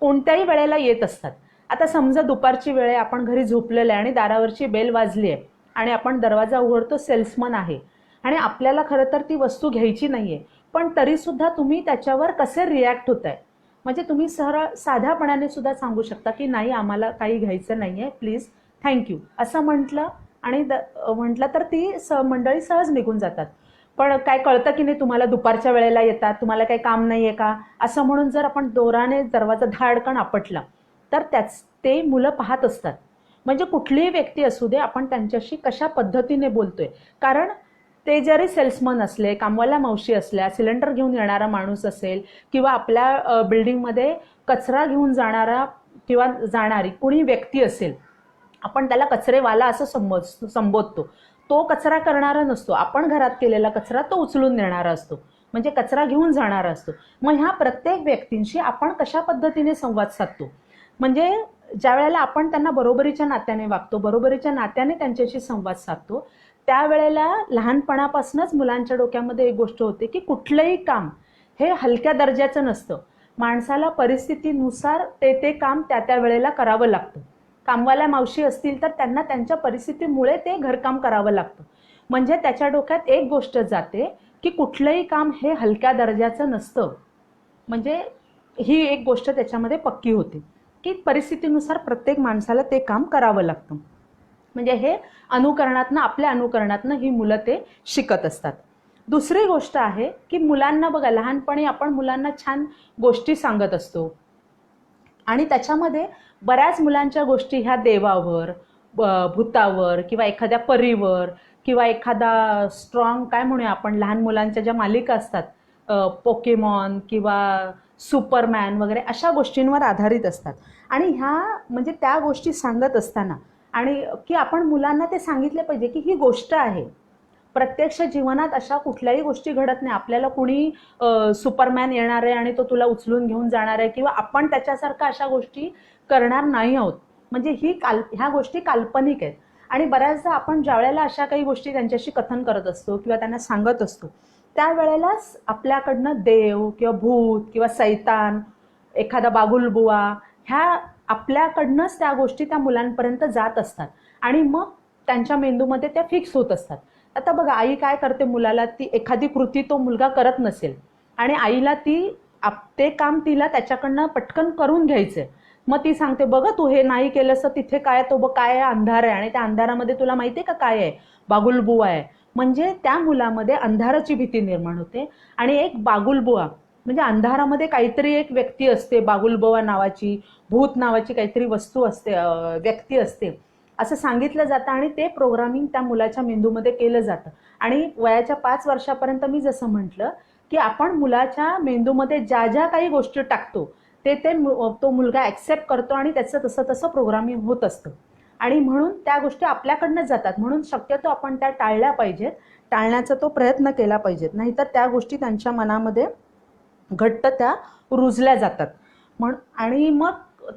कोणत्याही वेळेला येत असतात. आता समजा दुपारची वेळ आहे, आपण घरी झोपलेलं आहे आणि दारावरची बेल वाजली आहे आणि आपण दरवाजा उघडतो, सेल्समन आहे आणि आपल्याला खरं तर ती वस्तू घ्यायची नाहीये, पण तरीसुद्धा तुम्ही त्याच्यावर कसे रिॲक्ट होताय. म्हणजे तुम्ही साध्यापणाने सुद्धा सांगू शकता की नाही, आम्हाला काही घ्यायचं नाहीये, प्लीज, थँक्यू असं म्हटलं आणि म्हटलं तर ती मंडळी सहज निघून जातात. पण काय कळतं की नाही तुम्हाला दुपारच्या वेळेला येतात, तुम्हाला काही काम नाहीये का, असं म्हणून जर आपण दोराने दरवाजा धाडकन आपटला तर ते मुलं पाहत असतात. म्हणजे कुठलीही व्यक्ती असू दे, आपण त्यांच्याशी कशा पद्धतीने बोलतोय. कारण ते जरी सेल्समन असले, कामवाल्या मावशी असल्या, सिलेंडर घेऊन येणारा माणूस असेल, किंवा आपल्या बिल्डिंगमध्ये कचरा घेऊन जाणारा किंवा जाणारी कुणी व्यक्ती असेल, आपण त्याला कचरेवाला असं संबोधतो. तो कचरा करणारा नसतो, आपण घरात केलेला कचरा तो उचलून नेणारा असतो, म्हणजे कचरा घेऊन जाणारा असतो. मग ह्या प्रत्येक व्यक्तींशी आपण कशा पद्धतीने संवाद साधतो. म्हणजे ज्या वेळेला आपण त्यांना बरोबरीच्या नात्याने वागतो, बरोबरीच्या नात्याने त्यांच्याशी संवाद साधतो, त्यावेळेला लहानपणापासूनच मुलांच्या डोक्यामध्ये एक गोष्ट होते की कुठलंही काम हे हलक्या दर्जाचं नसतं. माणसाला परिस्थितीनुसार ते काम त्या वेळेला करावं लागतं. कामवाल्या मावशी असतील तर त्यांना त्यांच्या परिस्थितीमुळे ते घरकाम करावं लागतं. म्हणजे त्याच्या डोक्यात एक गोष्ट जाते की कुठलंही काम हे हलक्या दर्जाचं नसतं. म्हणजे ही एक गोष्ट त्याच्यामध्ये पक्की होते की परिस्थितीनुसार प्रत्येक माणसाला ते काम करावं लागतं. म्हणजे हे आपल्या अनुकरणातनं ही मुलं ते शिकत असतात. दुसरी गोष्ट आहे की मुलांना बघा, लहानपणी आपण मुलांना छान गोष्टी सांगत असतो आणि त्याच्यामध्ये बऱ्याच मुलांच्या गोष्टी ह्या देवावर, भूतावर, किंवा एखाद्या परीवर, किंवा एखादा स्ट्रॉंग काय म्हणूया आपण, लहान मुलांच्या ज्या मालिका असतात, पोकेमॉन किंवा सुपरमॅन वगैरे, अशा गोष्टींवर आधारित असतात. आणि ह्या म्हणजे त्या गोष्टी सांगत असताना आणि की आपण मुलांना ते सांगितले पाहिजे की ही गोष्ट आहे, प्रत्यक्ष जीवनात अशा कुठल्याही गोष्टी घडत नाही. आपल्याला कुणी सुपरमॅन येणार आहे आणि तो तुला उचलून घेऊन जाणार आहे, किंवा आपण त्याच्यासारखा अशा गोष्टी करणार नाही आहोत. म्हणजे ह्या गोष्टी काल्पनिक आहेत. आणि बऱ्याचदा आपण ज्या वेळेला अशा काही गोष्टी त्यांच्याशी कथन करत असतो किंवा त्यांना सांगत असतो, त्यावेळेलाच आपल्याकडनं देव किंवा भूत किंवा सैतान, एखादा बागुलबुवा, ह्या आपल्याकडनंच त्या गोष्टी त्या मुलांपर्यंत जात असतात आणि मग त्यांच्या मेंदूमध्ये त्या फिक्स होत असतात. आता बघा, आई काय करते, मुलाला ती एखादी कृती तो मुलगा करत नसेल आणि आईला ते काम तिला त्याच्याकडनं पटकन करून घ्यायचंय. मग ती सांगते, बघा तू हे नाही केलंस तर तिथे काय, काय अंधार आहे आणि त्या अंधारामध्ये तुला माहितीये का काय आहे, बागुलबुवा आहे. म्हणजे त्या मुलामध्ये अंधाराची भीती निर्माण होते आणि एक बागुलबुवा म्हणजे अंधारामध्ये काहीतरी एक व्यक्ती असते, बागुलबुवा नावाची, भूत नावाची काहीतरी वस्तू असते, व्यक्ती असते, असं सांगितलं जातं आणि ते प्रोग्रामिंग त्या मुलाच्या मेंदूमध्ये केलं जातं. आणि वयाच्या 5 वर्षापर्यंत मी जसं म्हटलं की आपण मुलाच्या मेंदूमध्ये ज्या ज्या काही गोष्टी टाकतो तो मुलगा ॲक्सेप्ट करतो आणि त्याचं तसं तसं प्रोग्रामिंग होत असतं. आणि म्हणून त्या गोष्टी आपल्याकडनंच जातात. म्हणून शक्यतो आपण त्या टाळल्या पाहिजेत, टाळण्याचा तो प्रयत्न केला पाहिजेत, नाहीतर त्या गोष्टी त्यांच्या मनामध्ये घट्ट त्या रुजल्या जातात. आणि मग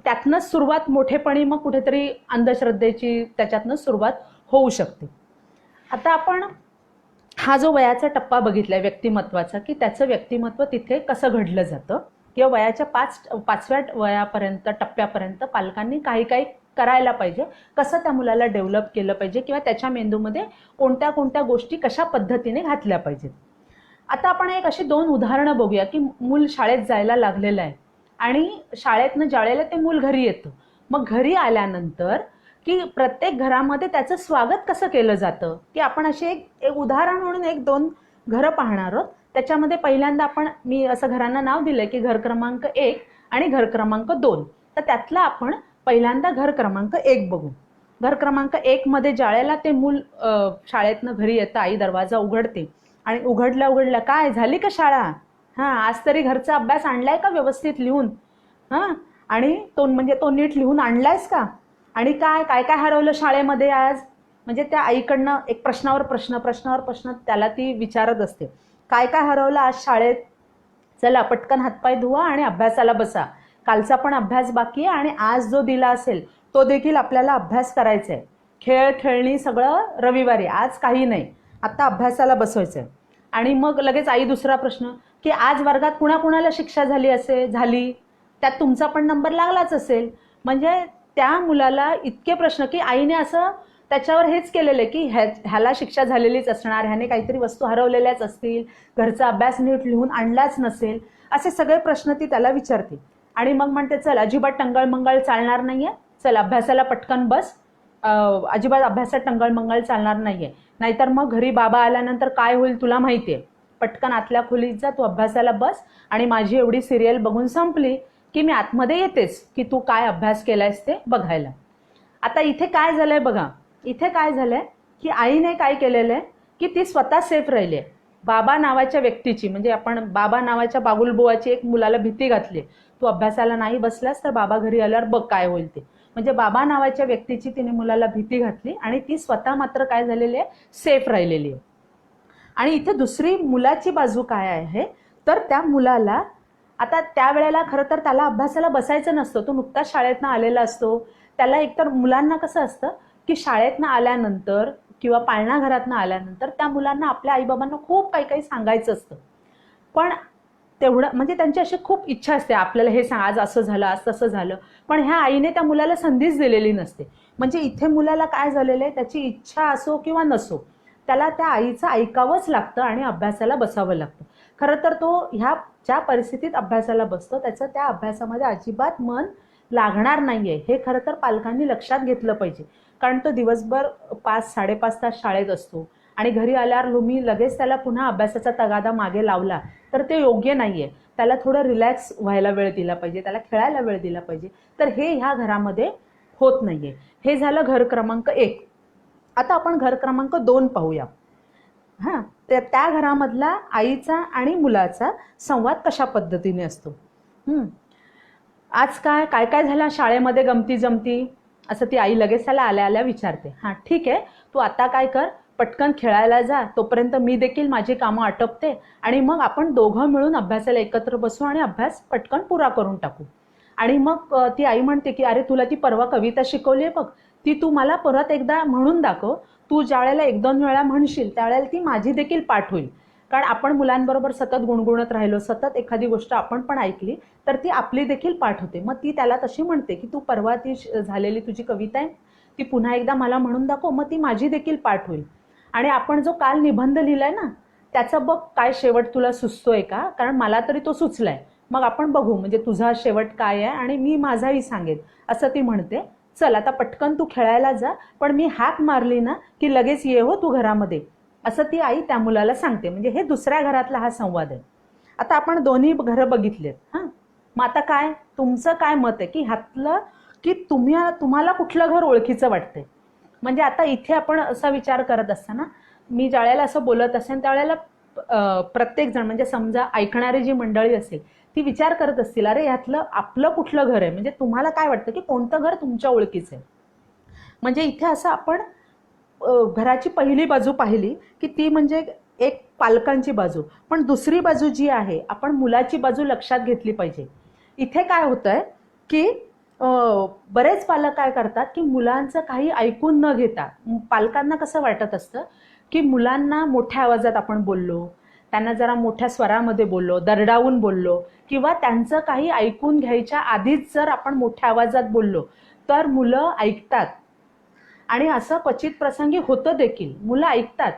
त्यातनंच सुरुवात मोठेपणी मग कुठेतरी अंधश्रद्धेची त्याच्यातनं सुरुवात होऊ शकते. आता आपण हा जो वयाचा टप्पा बघितलाय व्यक्तिमत्वाचा, की त्याचं व्यक्तिमत्व तिथे कसं घडलं जातं, किंवा वयाच्या 5व्या वयापर्यंत टप्प्यापर्यंत पालकांनी काही काही करायला पाहिजे, कसं त्या मुलाला डेव्हलप केलं पाहिजे, किंवा त्याच्या मेंदूमध्ये कोणत्या कोणत्या गोष्टी कशा पद्धतीने घातल्या पाहिजेत. आता आपण एक अशी 2 उदाहरणं बघूया की मूल शाळेत जायला लागलेलं आहे आणि शाळेतनं ज्यावेळेला ते मूल घरी येतं, मग घरी आल्यानंतर की प्रत्येक घरामध्ये त्याचं स्वागत कसं केलं जातं, की आपण अशी एक एक उदाहरण म्हणून 1-2 घरं पाहणार आहोत. त्याच्यामध्ये पहिल्यांदा मी असं घरांना नाव दिलंय की घर क्रमांक 1 आणि घर क्रमांक 2. तर त्यातलं आपण पहिल्यांदा घर क्रमांक 1 बघू. घर क्रमांक 1 मध्ये ज्यावेळेला ते मूल शाळेतनं घरी येतं, आई दरवाजा उघडते आणि उघडल्या काय झाली का शाळा, आज तरी घरचा अभ्यास आणलाय का व्यवस्थित लिहून, आणि तो नीट लिहून आणलायस का, आणि काय काय काय हरवलं शाळेमध्ये आज. म्हणजे त्या आईकडनं एक प्रश्नावर प्रश्न त्याला ती विचारत असते, काय काय हरवलं आज शाळेत, चला पटकन हातपाय धुवा आणि अभ्यासाला बसा, कालचा पण अभ्यास बाकी आहे आणि आज जो दिला असेल तो देखील आपल्याला अभ्यास करायचा आहे, खेळणी सगळं रविवारी, आज काही नाही, आता अभ्यासाला बसवायचं आहे. आणि मग लगेच आई दुसरा प्रश्न, की आज वर्गात कुणाकुणाला शिक्षा झाली, त्यात तुमचा पण नंबर लागलाच असेल. म्हणजे त्या मुलाला इतके प्रश्न की आईने असं त्याच्यावर हेच केलेलं आहे की ह्याला शिक्षा झालेलीच असणार, ह्याने काहीतरी वस्तू हरवलेल्याच असतील, घरचा अभ्यास नीट लिहून आणलाच नसेल, असे सगळे प्रश्न ती त्याला विचारते. आणि मग म्हणते, चल अजिबात टंगळमंगळ चालणार नाहीये, चल अभ्यासाला पटकन बस, अजिबात अभ्यासात टंगळमंगळ चालणार नाहीये, नाहीतर मग घरी बाबा आल्यानंतर काय होईल तुला माहितीये, पटकन आतल्या खोलीत जा, तू अभ्यासाला बस आणि माझी एवढी सिरियल बघून संपली की मी आतमध्ये येतेच की तू काय अभ्यास केलायस ते बघायला. आता इथे काय झालंय बघा, इथे काय झालंय की आईने काय केलेलं आहे की ती स्वतः सेफ राहिली आहे. बाबा नावाच्या व्यक्तीची, म्हणजे आपण बाबा नावाच्या बागुलबुवाची एक मुलाला भीती घातली, तू अभ्यासाला नाही बसलास तर बाबा घरी आल्यावर बघ काय होईल ते. म्हणजे बाबा नावाच्या व्यक्तीची तिने मुलाला भीती घातली आणि ती स्वतः मात्र काय झालेली आहे, सेफ राहिलेली आहे. आणि इथे दुसरी मुलाची बाजू काय आहे, तर त्या मुलाला आता त्यावेळेला खरं तर त्याला अभ्यासाला बसायचं नसतं, तो नुकताच शाळेतनं आलेला असतो. त्याला एकतर मुलांना कसं असतं की शाळेतनं आल्यानंतर किंवा पाळणा घरातनं आल्यानंतर त्या मुलांना आपल्या आईबाबांना खूप काही काही सांगायचं असतं, पण तेवढं म्हणजे त्यांची अशी खूप इच्छा असते आपल्याला हे सांग, आज असं झालं, आज तसं झालं, पण ह्या आईने त्या मुलाला संधीच दिलेली नसते. म्हणजे इथे मुलाला काय झालेलं आहे, त्याची इच्छा असो किंवा नसो, त्याला त्या आईचं ऐकावंच लागतं आणि अभ्यासाला बसावं लागतं. खरं तर तो ह्या ज्या परिस्थितीत अभ्यासाला बसतो त्याचं त्या अभ्यासामध्ये अजिबात मन लागणार नाहीये, हे खरं तर पालकांनी लक्षात घेतलं पाहिजे. कारण तो दिवसभर 5-5.5 तास शाळेत असतो आणि घरी आल्यावर तुम्ही लगेच त्याला पुन्हा अभ्यासाचा तगादा मागे लावला तर ते योग्य नाहीये. त्याला थोडं रिलॅक्स व्हायला वेळ दिला पाहिजे, त्याला खेळायला वेळ दिला पाहिजे. तर हे ह्या घरामध्ये होत नाहीये. हे झालं घर क्रमांक 1. आता आपण घर क्रमांक 2 पाहूया. तर त्या घरामधला आईचा आणि मुलाचा संवाद कशा पद्धतीने असतो. आज काय काय काय झालं शाळेमध्ये गमती जमती, असं ती आई लगेच त्याला आल्या आल्या विचारते. ठीक आहे, तू आता काय कर, पटकन खेळायला जा, तोपर्यंत मी देखील माझी कामं आटपते आणि मग आपण दोघं मिळून अभ्यासाला एकत्र बसू आणि अभ्यास पटकन पुरा करून टाकू. आणि मग ती आई म्हणते की अरे तुला ती परवा कविता शिकवली आहे बघ, ती तू मला परत एकदा म्हणून दाखव, तू ज्या वेळेला 1-2 वेळा म्हणशील त्यावेळेला ती माझी देखील पाठ होईल. कारण आपण मुलांबरोबर सतत गुणगुणत राहिलो, सतत एखादी गोष्ट आपण पण ऐकली तर ती आपली देखील पाठ होते. मग ती त्याला तशी म्हणते की तू परवा ती झालेली तुझी कविता आहे ती पुन्हा एकदा मला म्हणून दाखव, मग ती माझी देखील पाठ होईल. आणि आपण जो काल निबंध लिहिलाय ना त्याचा बघ काय शेवट तुला सुचतोय का, कारण मला तरी तो सुचलाय, मग आपण बघू म्हणजे तुझा शेवट काय आहे आणि मी माझाही सांगेन, असं ती म्हणते. चल आता पटकन तू खेळायला जा, पण मी हाक मारली ना की लगेच ये हो तू घरामध्ये, असं ती आई त्या मुलाला सांगते. म्हणजे हे दुसऱ्या घरातला हा संवाद आहे. आता आपण दोन्ही घरं बघितलेत. मग आता काय तुमचं काय मत आहे की ह्यातलं की तुम्हाला कुठलं घर ओळखीचं वाटतंय. म्हणजे आता इथे आपण असा विचार करत असताना मी ज्यावेळेला असं बोलत असेल त्यावेळेला प्रत्येक जण म्हणजे समजा ऐकणारी जी मंडळी असेल ती विचार करत असतील, अरे ह्यातलं आपलं कुठलं घर आहे, म्हणजे तुम्हाला काय वाटतं की कोणतं घर तुमच्या ओळखीचं आहे. म्हणजे इथे असं आपण घराची पहिली बाजू पाहिली की ती म्हणजे एक पालकांची बाजू, पण दुसरी बाजू जी आहे आपण मुलाची बाजू लक्षात घेतली पाहिजे. इथे काय होतंय की बरेच पालक काय करतात की मुलांचं काही ऐकून न घेता, पालकांना कसं वाटत असतं की मुलांना मोठ्या आवाजात आपण बोललो, त्यांना जरा मोठ्या स्वरामध्ये बोललो, दरडावून बोललो किंवा त्यांचं काही ऐकून घ्यायच्या आधीच जर आपण मोठ्या आवाजात बोललो तर मुलं ऐकतात. आणि असं क्वचित प्रसंगी होतं देखील, मुलं ऐकतात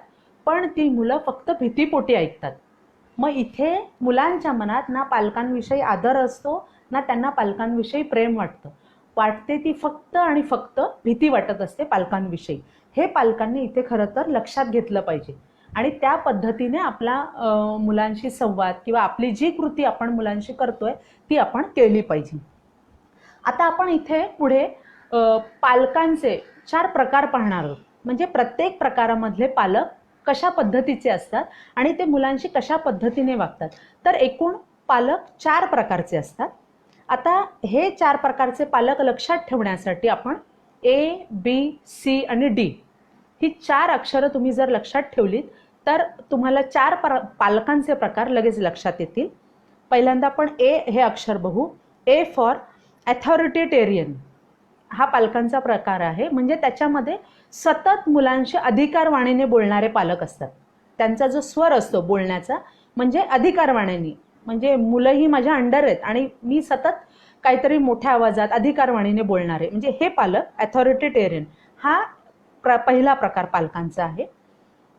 पण ती मुलं फक्त भीतीपोटी ऐकतात. मग इथे मुलांच्या मनात ना पालकांविषयी आदर असतो, ना त्यांना पालकांविषयी प्रेम वाटतं. वाटते ती फक्त आणि फक्त भीती वाटत असते पालकांविषयी. हे पालकांनी इथे खरं तर लक्षात घेतलं पाहिजे आणि त्या पद्धतीने आपला मुलांशी संवाद किंवा आपली जी कृती आपण मुलांशी करतोय ती आपण केली पाहिजे. आता आपण इथे पुढे पालकांचे 4 प्रकार पाहणार आहोत. म्हणजे प्रत्येक प्रकारामधले पालक कशा पद्धतीचे असतात आणि ते मुलांशी कशा पद्धतीने वागतात. तर एकूण पालक 4 प्रकारचे असतात. आता हे 4 प्रकारचे पालक लक्षात ठेवण्यासाठी आपण A, B, C आणि D ही 4 अक्षरं तुम्ही जर लक्षात ठेवलीत तर तुम्हाला 4 पालकांचे प्रकार लगेच लक्षात येतील. पहिल्यांदा आपण A हे अक्षर बघू. A फॉर अथॉरिटेरियन हा पालकांचा प्रकार आहे. म्हणजे त्याच्यामध्ये सतत मुलांशी अधिकारवाणीने बोलणारे पालक असतात. त्यांचा जो स्वर असतो बोलण्याचा म्हणजे अधिकारवाणीने, म्हणजे मुलंही माझ्या अंडर आहेत आणि मी सतत काहीतरी मोठ्या आवाजात अधिकारवाणीने बोलणारे, म्हणजे हे पालक अथॉरिटेरियन हा पहिला प्रकार पालकांचा आहे.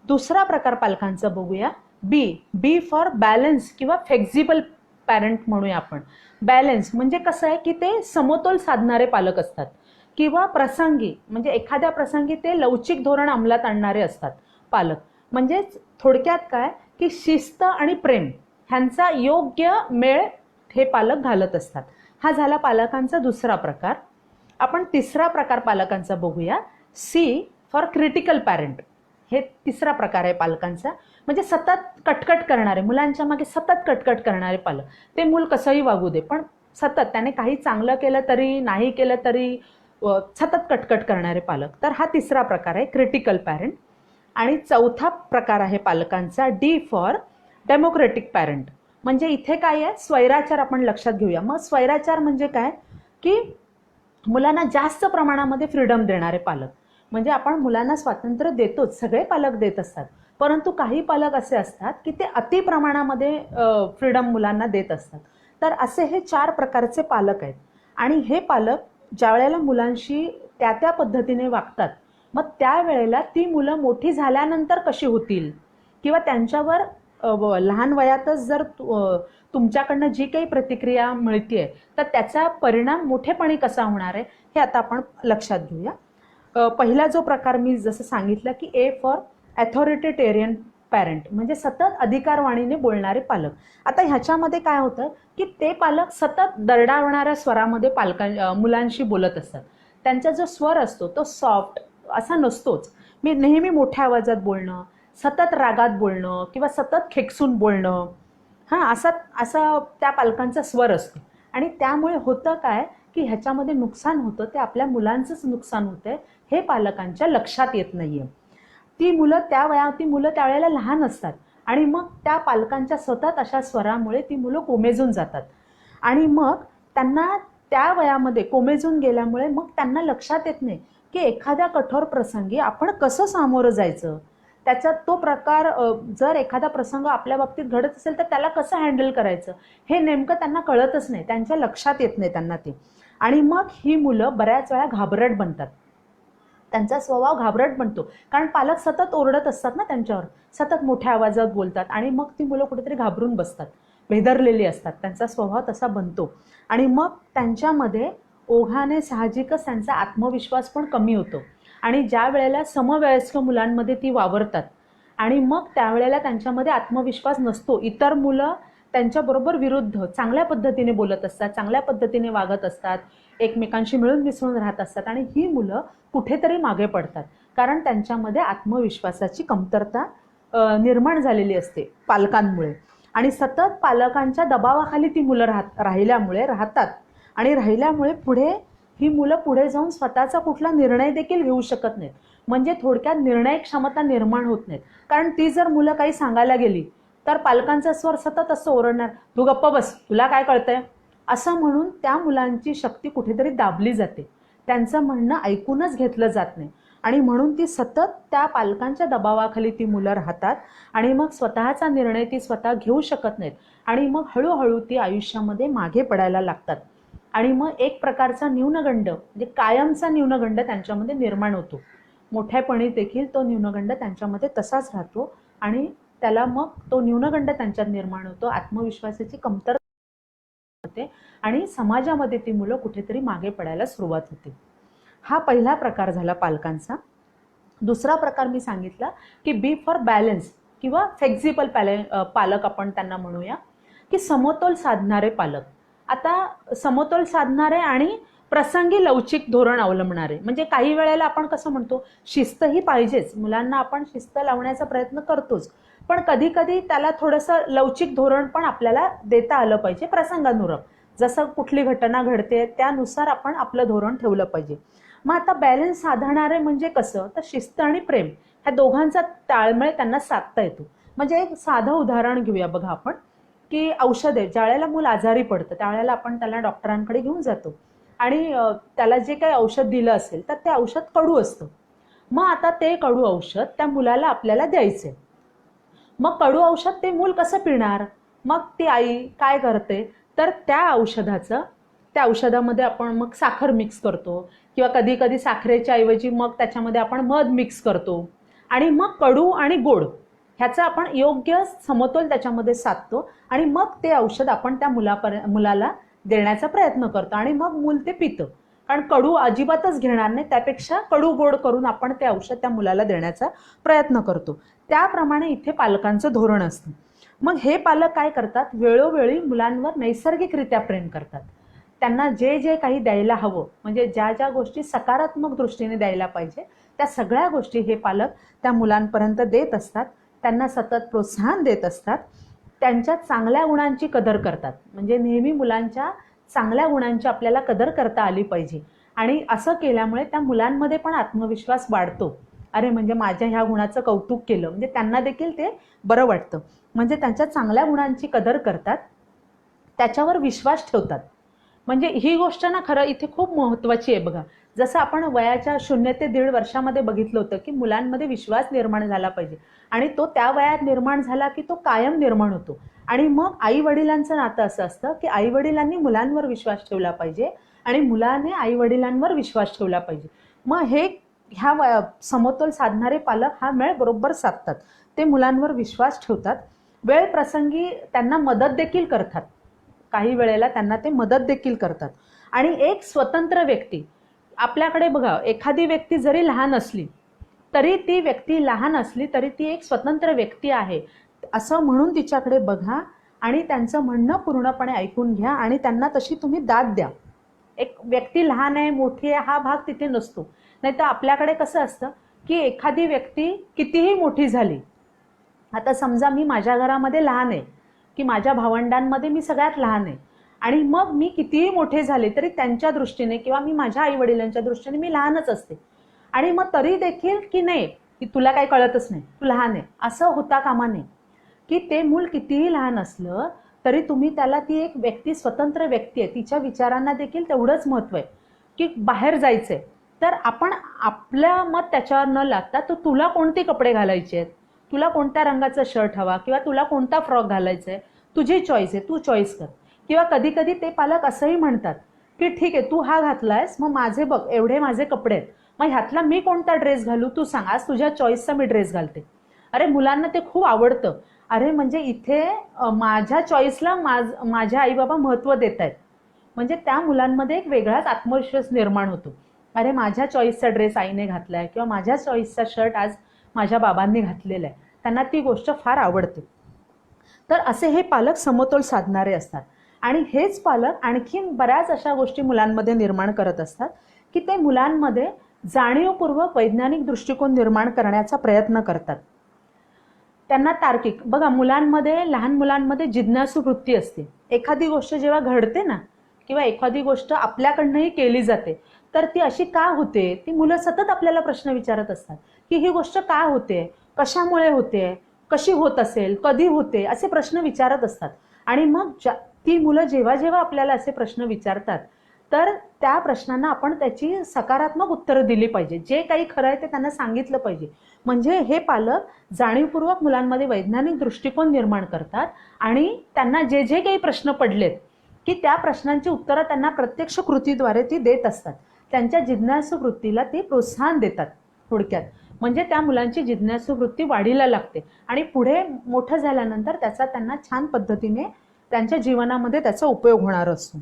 दुसरा प्रकार पालकांचा बघूया. बी फॉर बॅलन्स किंवा फ्लेक्झिबल पॅरेंट म्हणूया आपण. बॅलन्स म्हणजे कसं आहे की ते समतोल साधणारे पालक असतात किंवा प्रसंगी म्हणजे एखाद्या प्रसंगी ते लवचिक धोरण अंमलात आणणारे असतात पालक. म्हणजे थोडक्यात काय की शिस्त आणि प्रेम ह्यांचा योग्य मेळ हे पालक घालत असतात. हा झाला पालकांचा दुसरा प्रकार. आपण तिसरा प्रकार पालकांचा बघूया. सी फॉर क्रिटिकल पॅरेंट हे तिसरा प्रकार आहे पालकांचा. म्हणजे सतत कटकट करणारे, मुलांच्या मागे सतत कटकट करणारे पालक. ते मूल कसंही वागू दे पण सतत त्याने काही चांगलं केलं तरी नाही केलं तरी सतत कटकट करणारे पालक. तर हा तिसरा प्रकार आहे क्रिटिकल पॅरेंट. आणि चौथा प्रकार आहे पालकांचा डी फॉर डेमोक्रेटिक पॅरेंट. म्हणजे इथे काय आहे स्वैराचार आपण लक्षात घेऊया. मग स्वैराचार म्हणजे काय की मुलांना जास्त प्रमाणामध्ये फ्रीडम देणारे पालक. म्हणजे आपण मुलांना स्वातंत्र्य देतोच, सगळे पालक देत असतात, परंतु काही पालक असे असतात की ते अति प्रमाणामध्ये फ्रीडम मुलांना देत असतात. तर असे हे 4 प्रकारचे पालक आहेत. आणि हे पालक ज्या वेळेला मुलांशी त्या पद्धतीने वागतात मग त्यावेळेला ती मुलं मोठी झाल्यानंतर कशी होतील किंवा त्यांच्यावर लहान वयातच जर तुमच्याकडनं जी काही प्रतिक्रिया मिळते तर त्याचा परिणाम मोठेपणी कसा होणार आहे हे आता आपण लक्षात घेऊया. पहिला जो प्रकार मी जसं सांगितलं की ए फॉर अथॉरिटेरियन पॅरेंट म्हणजे सतत अधिकारवाणीने बोलणारे पालक. आता ह्याच्यामध्ये काय होतं की ते पालक सतत दरडावणाऱ्या स्वरामध्ये मुलांशी बोलत असतात. त्यांचा जो स्वर असतो तो सॉफ्ट असा नसतोच. मी नेहमी मोठ्या आवाजात बोलणं, सतत रागात बोलणं किंवा सतत खेकसून बोलणं असा त्या पालकांचा स्वर असतो. आणि त्यामुळे होतं काय की ह्याच्यामध्ये नुकसान होतं ते आपल्या मुलांचंच नुकसान होतंय हे पालकांच्या लक्षात येत नाहीये. ती मुलं त्यावेळेला लहान असतात आणि मग त्या पालकांच्या सतत अशा स्वरामुळे ती मुलं कोमेजून जातात आणि मग त्यांना त्या वयामध्ये कोमेजून गेल्यामुळे मग त्यांना लक्षात येत नाही की एखाद्या कठोर प्रसंगी आपण कसं सामोरं जायचं. त्याचा तो प्रकार जर एखादा प्रसंग आपल्या बाबतीत घडत असेल तर त्याला कसं हँडल करायचं हे नेमकं त्यांना कळतच नाही, त्यांच्या लक्षात येत नाही त्यांना ते. आणि मग ही मुलं बऱ्याच वेळा घाबरट बनतात. त्यांचा स्वभाव घाबरट बनतो कारण पालक सतत ओरडत असतात ना त्यांच्यावर, सतत मोठ्या आवाजात बोलतात आणि मग ती मुलं कुठेतरी घाबरून बसतात, भेदरलेली असतात. त्यांचा स्वभाव तसा बनतो आणि मग त्यांच्यामध्ये ओघाने साहजिकच त्यांचा आत्मविश्वास पण कमी होतो. आणि ज्या वेळेला समवयस्क मुलांमध्ये ती वावरतात आणि मग त्यावेळेला त्यांच्यामध्ये आत्मविश्वास नसतो. इतर मुलं त्यांच्याबरोबर विरुद्ध चांगल्या पद्धतीने बोलत असतात, चांगल्या पद्धतीने वागत असतात, एकमेकांशी मिळून मिसळून राहत असतात आणि ही मुलं कुठेतरी मागे पडतात कारण त्यांच्यामध्ये आत्मविश्वासाची कमतरता निर्माण झालेली असते पालकांमुळे. आणि सतत पालकांच्या दबावाखाली ती मुलं राहतात आणि राहिल्यामुळे ही मुलं पुढे जाऊन स्वतःचा कुठला निर्णय देखील घेऊ शकत नाहीत. म्हणजे थोडक्यात निर्णय क्षमता निर्माण होत नाहीत कारण ती जर मुलं काही सांगायला गेली तर पालकांचा स्वर सतत असं ओरडणार, तू गप्प बस, तुला काय कळतंय, असं म्हणून त्या मुलांची शक्ती कुठेतरी दाबली जाते. त्यांचं म्हणणं ऐकूनच घेतलं जात नाही आणि म्हणून ती सतत त्या पालकांच्या दबावाखाली ती मुलं राहतात आणि मग स्वतःचा निर्णय ती स्वतः घेऊ शकत नाहीत आणि मग हळूहळू ती आयुष्यामध्ये मागे पडायला लागतात. आणि मग एक प्रकारचा न्यूनगंड म्हणजे कायमचा न्यूनगंड त्यांच्यामध्ये निर्माण होतो. मोठ्यापणी देखील तो न्यूनगंड त्यांच्यामध्ये तसाच राहतो आणि त्याला मग तो न्यूनगंड त्यांच्यात निर्माण होतो, आत्मविश्वासाची कमतरता होते आणि समाजामध्ये ती मुलं कुठेतरी मागे पडायला सुरुवात होते. हा पहिला प्रकार झाला पालकांचा. दुसरा प्रकार मी सांगितला की बी फॉर बॅलन्स किंवा फ्लेक्झिबल पालक आपण त्यांना म्हणूया, की समतोल साधणारे पालक. आता समतोल साधणारे आणि प्रसंगी लवचिक धोरण अवलंबणारे. म्हणजे काही वेळेला आपण कसं म्हणतो, शिस्त ही पाहिजेच, मुलांना आपण शिस्त लावण्याचा प्रयत्न करतोच, पण कधी कधी त्याला थोडंसं लवचिक धोरण पण आपल्याला देता आलं पाहिजे प्रसंगानुरूप. जसं कुठली घटना घडते त्यानुसार आपण आपलं धोरण ठेवलं पाहिजे. मग आता बॅलन्स साधणारे म्हणजे कसं, तर शिस्त आणि प्रेम ह्या दोघांचा ताळमेळ त्यांना साधता येतो. म्हणजे एक साधं उदाहरण घेऊया बघा आपण, की औषधे ज्यावेळेला मूल आजारी पडतं त्यावेळेला आपण त्याला डॉक्टरांकडे घेऊन जातो आणि त्याला जे काही औषध दिलं असेल तर ते औषध कडू असतं. मग आता ते कडू औषध त्या मुलाला आपल्याला द्यायचे. मग कडू औषध ते मूल कसं पिणार? मग ती आई काय करते, तर त्या औषधामध्ये आपण मग साखर मिक्स करतो किंवा कधी कधी साखरेच्या ऐवजी मग त्याच्यामध्ये आपण मध मिक्स करतो आणि मग कडू आणि गोड ह्याचा आपण योग्य समतोल त्याच्यामध्ये साधतो आणि मग ते औषध आपण त्या मुलाला देण्याचा प्रयत्न करतो आणि मग मूल ते पितं. कारण कडू अजिबातच घेणार नाही, त्यापेक्षा कडू गोड करून आपण ते औषध त्या मुलाला देण्याचा प्रयत्न करतो. त्याप्रमाणे इथे पालकांचं धोरण असतं. मग हे पालक काय करतात, वेळोवेळी मुलांवर नैसर्गिकरित्या प्रेम करतात. त्यांना जे जे काही द्यायला हवं, म्हणजे ज्या ज्या गोष्टी सकारात्मक दृष्टीने द्यायला पाहिजे त्या सगळ्या गोष्टी हे पालक त्या मुलांपर्यंत देत असतात. त्यांना सतत प्रोत्साहन देत असतात. त्यांच्या चांगल्या गुणांची कदर करतात. म्हणजे नेहमी मुलांच्या चांगल्या गुणांची आपल्याला कदर करता आली पाहिजे आणि असं केल्यामुळे त्या मुलांमध्ये पण आत्मविश्वास वाढतो. अरे म्हणजे माझ्या ह्या गुणाचं कौतुक केलं म्हणजे त्यांना देखील ते बरं वाटतं. म्हणजे त्यांच्या चांगल्या गुणांची कदर करतात, त्याच्यावर विश्वास ठेवतात. म्हणजे ही गोष्ट ना खरं इथे खूप महत्त्वाची आहे बघा. जसं आपण वयाच्या 0 ते 1.5 वर्षामध्ये बघितलं होतं की मुलांमध्ये विश्वास निर्माण झाला पाहिजे आणि तो त्या वयात निर्माण झाला की तो कायम निर्माण होतो. आणि मग आई वडिलांचं नातं असं असतं की आई वडिलांनी मुलांवर विश्वास ठेवला पाहिजे आणि मुलाने आई वडिलांवर विश्वास ठेवला पाहिजे. मग ह्या समतोल साधणारे पालक हा मेळ बरोबर साधतात. ते मुलांवर विश्वास ठेवतात, वेळ प्रसंगी त्यांना मदत देखील करतात. काही वेळेला त्यांना ते मदत देखील करतात. आणि एक स्वतंत्र व्यक्ती आपल्याकडे बघा, एखादी व्यक्ती जरी लहान असली तरी ती एक स्वतंत्र व्यक्ती आहे असं म्हणून तिच्याकडे बघा आणि त्यांचं म्हणणं पूर्णपणे ऐकून घ्या आणि त्यांना तशी तुम्ही दाद द्या. एक व्यक्ती लहान आहे मोठी आहे हा भाग तिथे नसतो. नाही तर आपल्याकडे कसं असतं की एखादी व्यक्ती कितीही मोठी झाली, आता समजा मी माझ्या घरामध्ये लहान आहे की माझ्या भावंडांमध्ये मी सगळ्यात लहान आहे आणि मग मी कितीही मोठे झाले तरी त्यांच्या दृष्टीने किंवा मी माझ्या आई वडिलांच्या दृष्टीने मी लहानच असते. आणि मग तरी देखील की नाही की तुला काही कळतच नाही, तू लहान आहे, असं होता कामा नये. की ते मूल कितीही लहान असलं तरी तुम्ही त्याला, ती एक व्यक्ती स्वतंत्र व्यक्ती आहे, तिच्या विचारांना देखील तेवढंच महत्त्व आहे. की बाहेर जायचंय तर आपण आपलं मत त्याच्यावर न लागता तो तुला कोणते कपडे घालायचे आहेत, तुला कोणत्या रंगाचा शर्ट हवा किंवा तुला कोणता फ्रॉक घालायचा आहे, तुझी चॉईस आहे, तू चॉईस कर. किंवा कधी कधी ते पालक असंही म्हणतात की ठीक आहे तू हा घातलायस, मग माझे बघ एवढे माझे कपडे आहेत, मग ह्यातला मी कोणता ड्रेस घालू तू सांग, आज तुझ्या चॉईसचा मी ड्रेस घालते. अरे मुलांना ते खूप आवडतं. अरे म्हणजे इथे माझ्या चॉईसला माझ्या आई बाबा महत्त्व देत आहेत. म्हणजे त्या मुलांमध्ये एक वेगळाच आत्मविश्वास निर्माण होतो. अरे माझ्या चॉईसचा ड्रेस आईने घातलाय किंवा माझ्या चॉईसचा शर्ट आज माझ्या बाबांनी घातलेला आहे, त्यांना ती गोष्ट फार आवडते. तर असे हे पालक समतोल साधणारे असतात. आणि हेच पालक आणखीन बऱ्याच अशा गोष्टी मुलांमध्ये निर्माण करत असतात की ते मुलांमध्ये जाणीवपूर्वक वैज्ञानिक दृष्टिकोन निर्माण करण्याचा प्रयत्न करतात. त्यांना तार्किक, बघा मुलांमध्ये, लहान मुलांमध्ये जिज्ञासू वृत्ती असते. एखादी गोष्ट जेव्हा घडते ना किंवा एखादी गोष्ट आपल्याकडनंही केली जाते तर ती अशी का होते, ती मुलं सतत आपल्याला प्रश्न विचारत असतात की ही गोष्ट का होते, कशामुळे होते, कशी होत असेल, कधी होते, असे प्रश्न विचारत असतात. आणि मग ती मुलं जेव्हा जेव्हा आपल्याला असे प्रश्न विचारतात तर त्या प्रश्नांना आपण त्याची सकारात्मक उत्तरं दिली पाहिजे. जे काही खरं आहे ते त्यांना सांगितलं पाहिजे. म्हणजे हे पालक जाणीवपूर्वक मुलांमध्ये वैज्ञानिक दृष्टिकोन निर्माण करतात आणि त्यांना जे जे काही प्रश्न पडलेत की त्या प्रश्नांची उत्तरं त्यांना प्रत्यक्ष कृतीद्वारे ती देत असतात. त्यांच्या जिज्ञासू वृत्तीला ते प्रोत्साहन देतात थोडक्यात. म्हणजे त्या मुलांची जिज्ञासू वृत्ती वाढीला लागते आणि पुढे मोठं झाल्यानंतर त्याचा त्यांना छान पद्धतीने त्यांच्या जीवनामध्ये त्याचा उपयोग होणार असतो.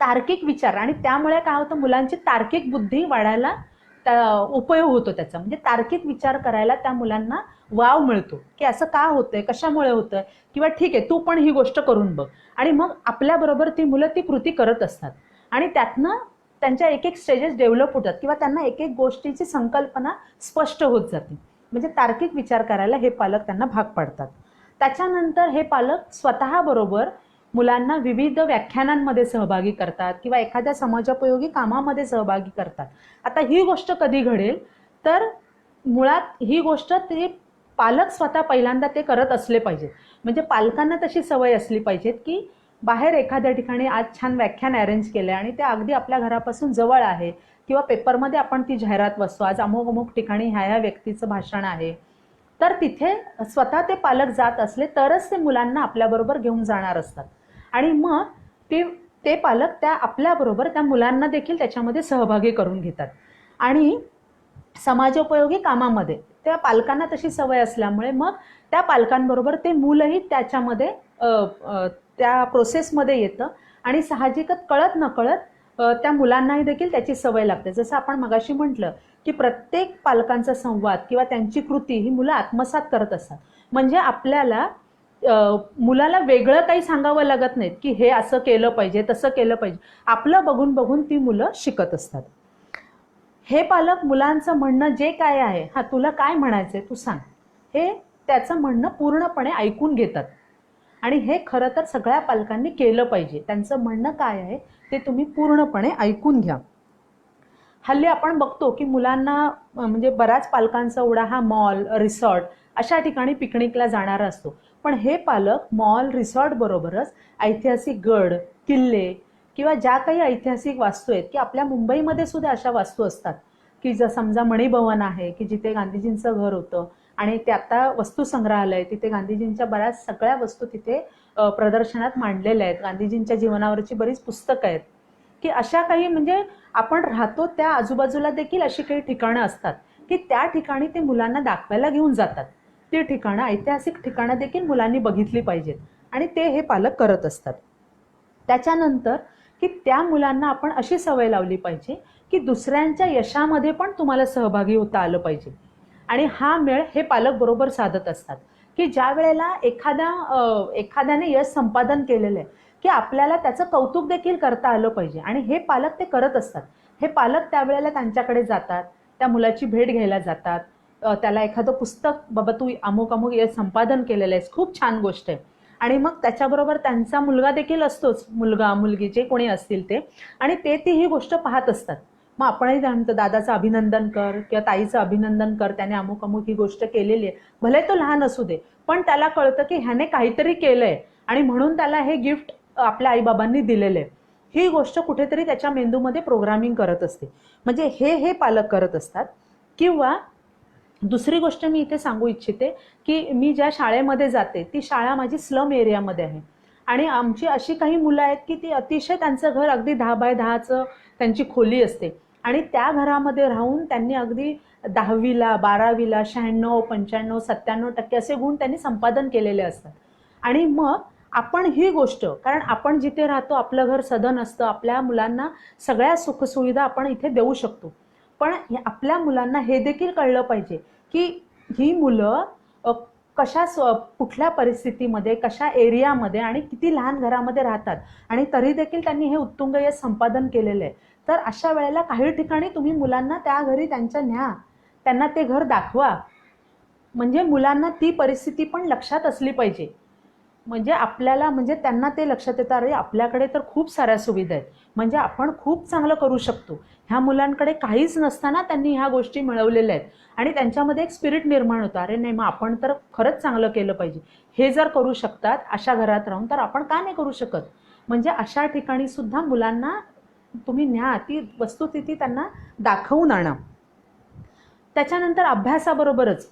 तार्किक विचार, आणि त्यामुळे काय होतं, मुलांची तार्किक बुद्धी वाढायला उपयोग होतो त्याचा. म्हणजे तार्किक विचार करायला त्या मुलांना वाव मिळतो की असं का होतंय, कशामुळे होतंय, किंवा ठीक आहे तू पण ही गोष्ट करून बघ. आणि मग आपल्याबरोबर ती मुलं ती कृती करत असतात आणि त्यातनं त्यांच्या एक एक स्टेजेस डेव्हलप होतात किंवा त्यांना एक एक गोष्टीची संकल्पना स्पष्ट होत जाते. म्हणजे तार्किक विचार करायला हे पालक त्यांना भाग पाडतात. त्याच्यानंतर हे पालक स्वतःबरोबर मुलांना विविध व्याख्यानांमध्ये सहभागी करतात किंवा एखाद्या समाजोपयोगी कामामध्ये सहभागी करतात. आता ही गोष्ट कधी घडेल तर मुळात ही गोष्ट ते पालक स्वतः पहिल्यांदा ते करत असले पाहिजेत. म्हणजे पालकांना तशी सवय असली पाहिजेत की बाहेर एखाद्या ठिकाणी आज छान व्याख्यान अरेंज केलं आणि ते अगदी आपल्या घरापासून जवळ आहे किंवा पेपरमध्ये आपण ती जाहिरात वाचतो, आज अमुक अमुक ठिकाणी ह्या व्यक्तीचं भाषण आहे, तर तिथे स्वतः ते पालक जात असले तरच ते मुलांना आपल्याबरोबर घेऊन जाणार असतात. आणि मग ते पालक त्या आपल्याबरोबर त्या मुलांना देखील त्याच्यामध्ये सहभागी करून घेतात. आणि समाजोपयोगी कामामध्ये त्या पालकांना तशी सवय असल्यामुळे मग त्या पालकांबरोबर ते मुलंही त्याच्यामध्ये त्या प्रोसेसमध्ये येतं आणि साहजिकच कळत नकळत त्या मुलांनाही देखील त्याची सवय लागते. जसं आपण मगाशी म्हटलं की प्रत्येक पालकांचा संवाद किंवा त्यांची कृती ही मुलं आत्मसात करत असतात. म्हणजे आपल्याला मुलाला वेगळं काही सांगावं लागत नाहीत की हे असं केलं पाहिजे तसं केलं पाहिजे, आपलं बघून बघून ती मुलं शिकत असतात. हे पालक मुलांचं म्हणणं जे काय आहे, हा तुला काय म्हणायचंय तू सांग, हे त्याचं म्हणणं पूर्णपणे ऐकून घेतात. आणि हे खरं तर सगळ्या पालकांनी केलं पाहिजे. त्यांचं म्हणणं काय आहे ते तुम्ही पूर्णपणे ऐकून घ्या. हल्ली आपण बघतो की मुलांना म्हणजे बऱ्याच पालकांचा उडा हा मॉल, रिसॉर्ट अशा ठिकाणी पिकनिकला जाणारा असतो. पण हे पालक मॉल, रिसॉर्ट बरोबरच ऐतिहासिक गड, किल्ले किंवा ज्या काही ऐतिहासिक वास्तू आहेत की आपल्या मुंबईमध्ये सुद्धा अशा वास्तू असतात की जर समजा मणिभवन आहे की जिथे गांधीजींचं घर होतं आणि ते आता वस्तू संग्रहालय, तिथे गांधीजींच्या बऱ्याच सगळ्या वस्तू तिथे प्रदर्शनात मांडलेल्या आहेत. गांधीजींच्या जीवनावरची बरीच पुस्तकं आहेत की अशा काही म्हणजे आपण राहतो त्या आजूबाजूला देखील अशी काही ठिकाणं असतात की त्या ठिकाणी ते मुलांना दाखवायला घेऊन जातात. ती ठिकाणं, ऐतिहासिक ठिकाणं देखील मुलांनी बघितली पाहिजेत आणि ते हे पालक करत असतात. त्याच्यानंतर की त्या मुलांना आपण अशी सवय लावली पाहिजे की दुसऱ्यांच्या यशामध्ये पण तुम्हाला सहभागी होता आलं पाहिजे. आणि हा मेळ हे पालक बरोबर साधत असतात की ज्या वेळेला एखाद्याने यश संपादन केलेलं आहे की आपल्याला त्याचं कौतुक देखील करता आलं पाहिजे आणि हे पालक ते करत असतात. हे पालक त्यावेळेला त्यांच्याकडे जातात, त्या मुलाची भेट घ्यायला जातात, त्याला एखादं पुस्तक, बाबा तू अमुक अमुक यश संपादन केलेलं आहेस, खूप छान गोष्ट आहे. आणि मग त्याच्याबरोबर त्यांचा मुलगा देखील असतोच, मुलगा मुलगी जे कोणी असतील ते, आणि ते ती ही गोष्ट पाहत असतात. मग आपणही म्हणतो दादाचं अभिनंदन कर किंवा ताईचं अभिनंदन कर, त्याने अमुक अमुक ही गोष्ट केलेली आहे. भले तो लहान असू दे, पण त्याला कळतं की ह्याने काहीतरी केलंय आणि म्हणून त्याला हे गिफ्ट आपल्या आईबाबांनी दिलेलं आहे. ही गोष्ट कुठेतरी त्याच्या मेंदूमध्ये प्रोग्रामिंग करत असते. म्हणजे हे पालक करत असतात. किंवा दुसरी गोष्ट मी इथे सांगू इच्छिते की मी ज्या शाळेमध्ये जाते ती शाळा माझी स्लम एरियामध्ये आहे आणि आमची अशी काही मुलं आहेत की ती अतिशय, त्यांचं घर अगदी 10 बाय 10चं त्यांची खोली असते आणि त्या घरामध्ये राहून त्यांनी अगदी 10वीला 12वीला 96, 95, 97% असे गुण त्यांनी संपादन केलेले असतात. आणि मग आपण ही गोष्ट, कारण आपण जिथे राहतो आपलं घर सदन असतं, आपल्या मुलांना सगळ्या सुखसुविधा आपण इथे देऊ शकतो, पण आपल्या मुलांना हे देखील कळलं पाहिजे की ही मुलं कशा कुठल्या परिस्थितीमध्ये, कशा एरियामध्ये आणि किती लहान घरामध्ये राहतात आणि तरी देखील त्यांनी हे उत्तुंग यश संपादन केलेलं आहे. तर अशा वेळेला काही ठिकाणी तुम्ही मुलांना त्या घरी त्यांच्या न्या, त्यांना ते घर दाखवा. म्हणजे मुलांना ती परिस्थिती पण लक्षात असली पाहिजे. म्हणजे आपल्याला, म्हणजे त्यांना ते लक्षात येतं, अरे आपल्याकडे तर खूप साऱ्या सुविधा आहेत, म्हणजे आपण खूप चांगलं करू शकतो. ह्या मुलांकडे काहीच नसताना त्यांनी ह्या गोष्टी मिळवलेल्या आहेत आणि त्यांच्यामध्ये एक स्पिरिट निर्माण होतं, अरे नाही मग आपण तर खरंच चांगलं केलं पाहिजे. हे जर करू शकतात अशा घरात राहून, तर आपण का नाही करू शकत. म्हणजे अशा ठिकाणी सुद्धा मुलांना तुम्ही न्या, ती वस्तुस्थिती त्यांना दाखवून आणा. त्याच्यानंतर अभ्यासाबरोबरच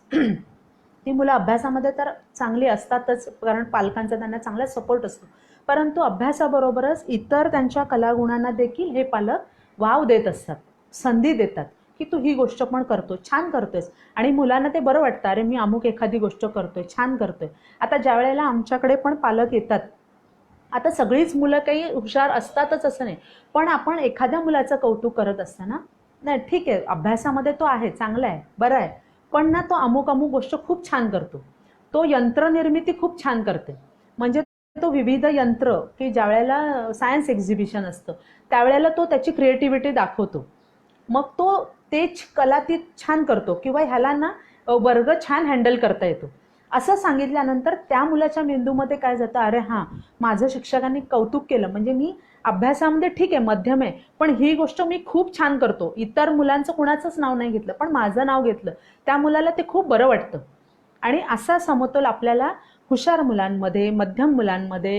ती मुलं अभ्यासामध्ये तर चांगली असतातच, कारण पालकांचा त्यांना चांगला सपोर्ट असतो, परंतु अभ्यासाबरोबरच इतर त्यांच्या कलागुणांना देखील हे पालक वाव देत असतात, संधी देतात की तू ही गोष्ट पण करतो, छान करतोयस, आणि मुलांना ते बरं वाटतं, अरे मी अमुक एखादी गोष्ट करतोय, छान करतोय. आता ज्या वेळेला आमच्याकडे पण पालक येतात, आता सगळीच मुलं काही हुशार असतातच असं नाही, पण आपण एखाद्या मुलाचं कौतुक करत असताना, नाही ठीक आहे अभ्यासामध्ये तो आहे, चांगला आहे, बरं आहे, पण ना तो अमुक अमुक गोष्ट खूप छान करतो, तो यंत्रनिर्मिती खूप छान करते. म्हणजे तो विविध यंत्र, की ज्या वेळेला सायन्स एक्झिबिशन असतं त्यावेळेला तो त्याची क्रिएटिव्हिटी दाखवतो, मग तो ते कला ती छान करतो, किंवा ह्याला ना वर्ग छान हँडल करता येतो, असं सांगितल्यानंतर त्या मुलाच्या मेंदूमध्ये काय जातं, अरे हां माझं शिक्षकांनी कौतुक केलं, म्हणजे मी अभ्यासामध्ये ठीक आहे मध्यम आहे, पण ही गोष्ट मी खूप छान करतो, इतर मुलांचं कुणाचंच नाव नाही घेतलं पण माझं नाव घेतलं, त्या मुलाला ते खूप बरं वाटतं. आणि असा समतोल आपल्याला हुशार मुलांमध्ये, मध्यम मुलांमध्ये,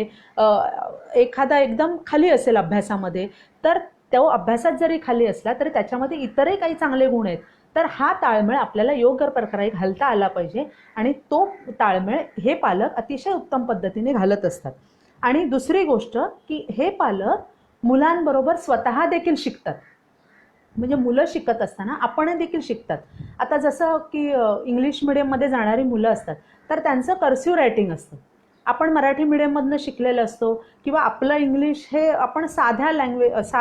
एखादा एकदम खाली असेल अभ्यासामध्ये, तर तो अभ्यासात जरी खाली असला तरी त्याच्यामध्ये इतरही काही चांगले गुण आहेत, तर हा ताळमेळ आपल्याला योग्य प्रकारे घालता आला पाहिजे, आणि तो ताळमेळ हे पालक अतिशय उत्तम पद्धतीने घालत असतात. आणि दुसरी गोष्ट की हे पालक मुलांबरोबर स्वतः देखील शिकतात, म्हणजे मुलं शिकत असताना आपण देखील शिकतात. आता जसं की इंग्लिश मिडियममध्ये जाणारी मुलं असतात, तर त्यांचं कर्सिव्ह रायटिंग असतं, आपण मराठी मिडियममधनं शिकलेलं असतो, किंवा आपलं इंग्लिश हे आपण साध्या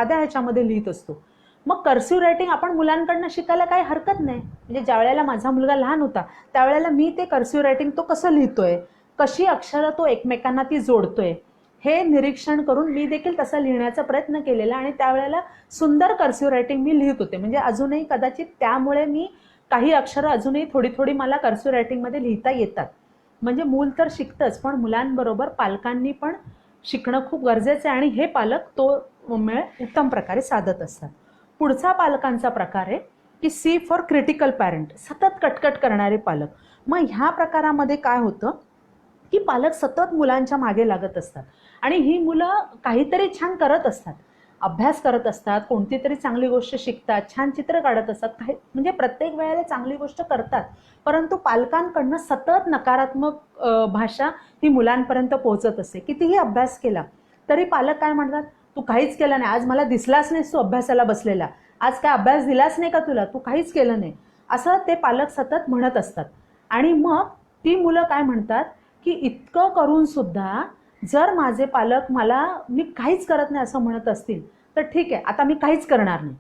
ह्याच्यामध्ये लिहित असतो. मग कर्सिव्ह रायटिंग आपण मुलांकडनं शिकायला काही हरकत नाही. म्हणजे ज्या वेळेला माझा मुलगा लहान होता त्यावेळेला मी ते कर्सिव्ह रायटिंग तो कसं लिहितोय, कशी अक्षरं तो एकमेकांना ती जोडतोय, हे निरीक्षण करून मी देखील तसं लिहिण्याचा प्रयत्न केलेला, आणि त्यावेळेला सुंदर कर्सिव्ह रायटिंग मी लिहित होते. म्हणजे अजूनही कदाचित त्यामुळे मी काही अक्षरं अजूनही थोडी थोडी मला कर्सिव्ह रायटिंगमध्ये लिहिता येतात. म्हणजे मूल तर शिकतंच, पण मुलांबरोबर पालकांनी पण शिकणं खूप गरजेचं आहे, आणि हे पालक तो मेळ उत्तम प्रकारे साधत असतात. पुढचा पालकांचा प्रकार आहे की सी फॉर क्रिटिकल पॅरेंट, सतत कटकट करणारे पालक. मग ह्या प्रकारामध्ये काय होतं की पालक सतत मुलांच्या मागे लागत असतात, आणि ही मुलं काहीतरी छान करत असतात, अभ्यास करत असतात, कोणती तरी चांगली गोष्ट शिकतात, छान चित्र काढत असतात, काही म्हणजे प्रत्येक वेळेला चांगली गोष्ट करतात, परंतु पालकांकडनं सतत नकारात्मक भाषा ही मुलांपर्यंत पोहोचत असते. कितीही अभ्यास केला तरी पालक काय म्हणतात, तू काहीच केलं नाही, आज मला दिसलाच नाहीस तू अभ्यासाला बसलेला, आज काय अभ्यास दिलाच नाही का तुला, तू काहीच केलं नाही, असं ते पालक सतत म्हणत असतात. आणि मग ती मुलं काय म्हणतात की इतकं करून सुद्धा जर माझे पालक मी काहीच करत नाही असं म्हणत असतील, तर ठीक आहे आता मी काहीच करणार नाही.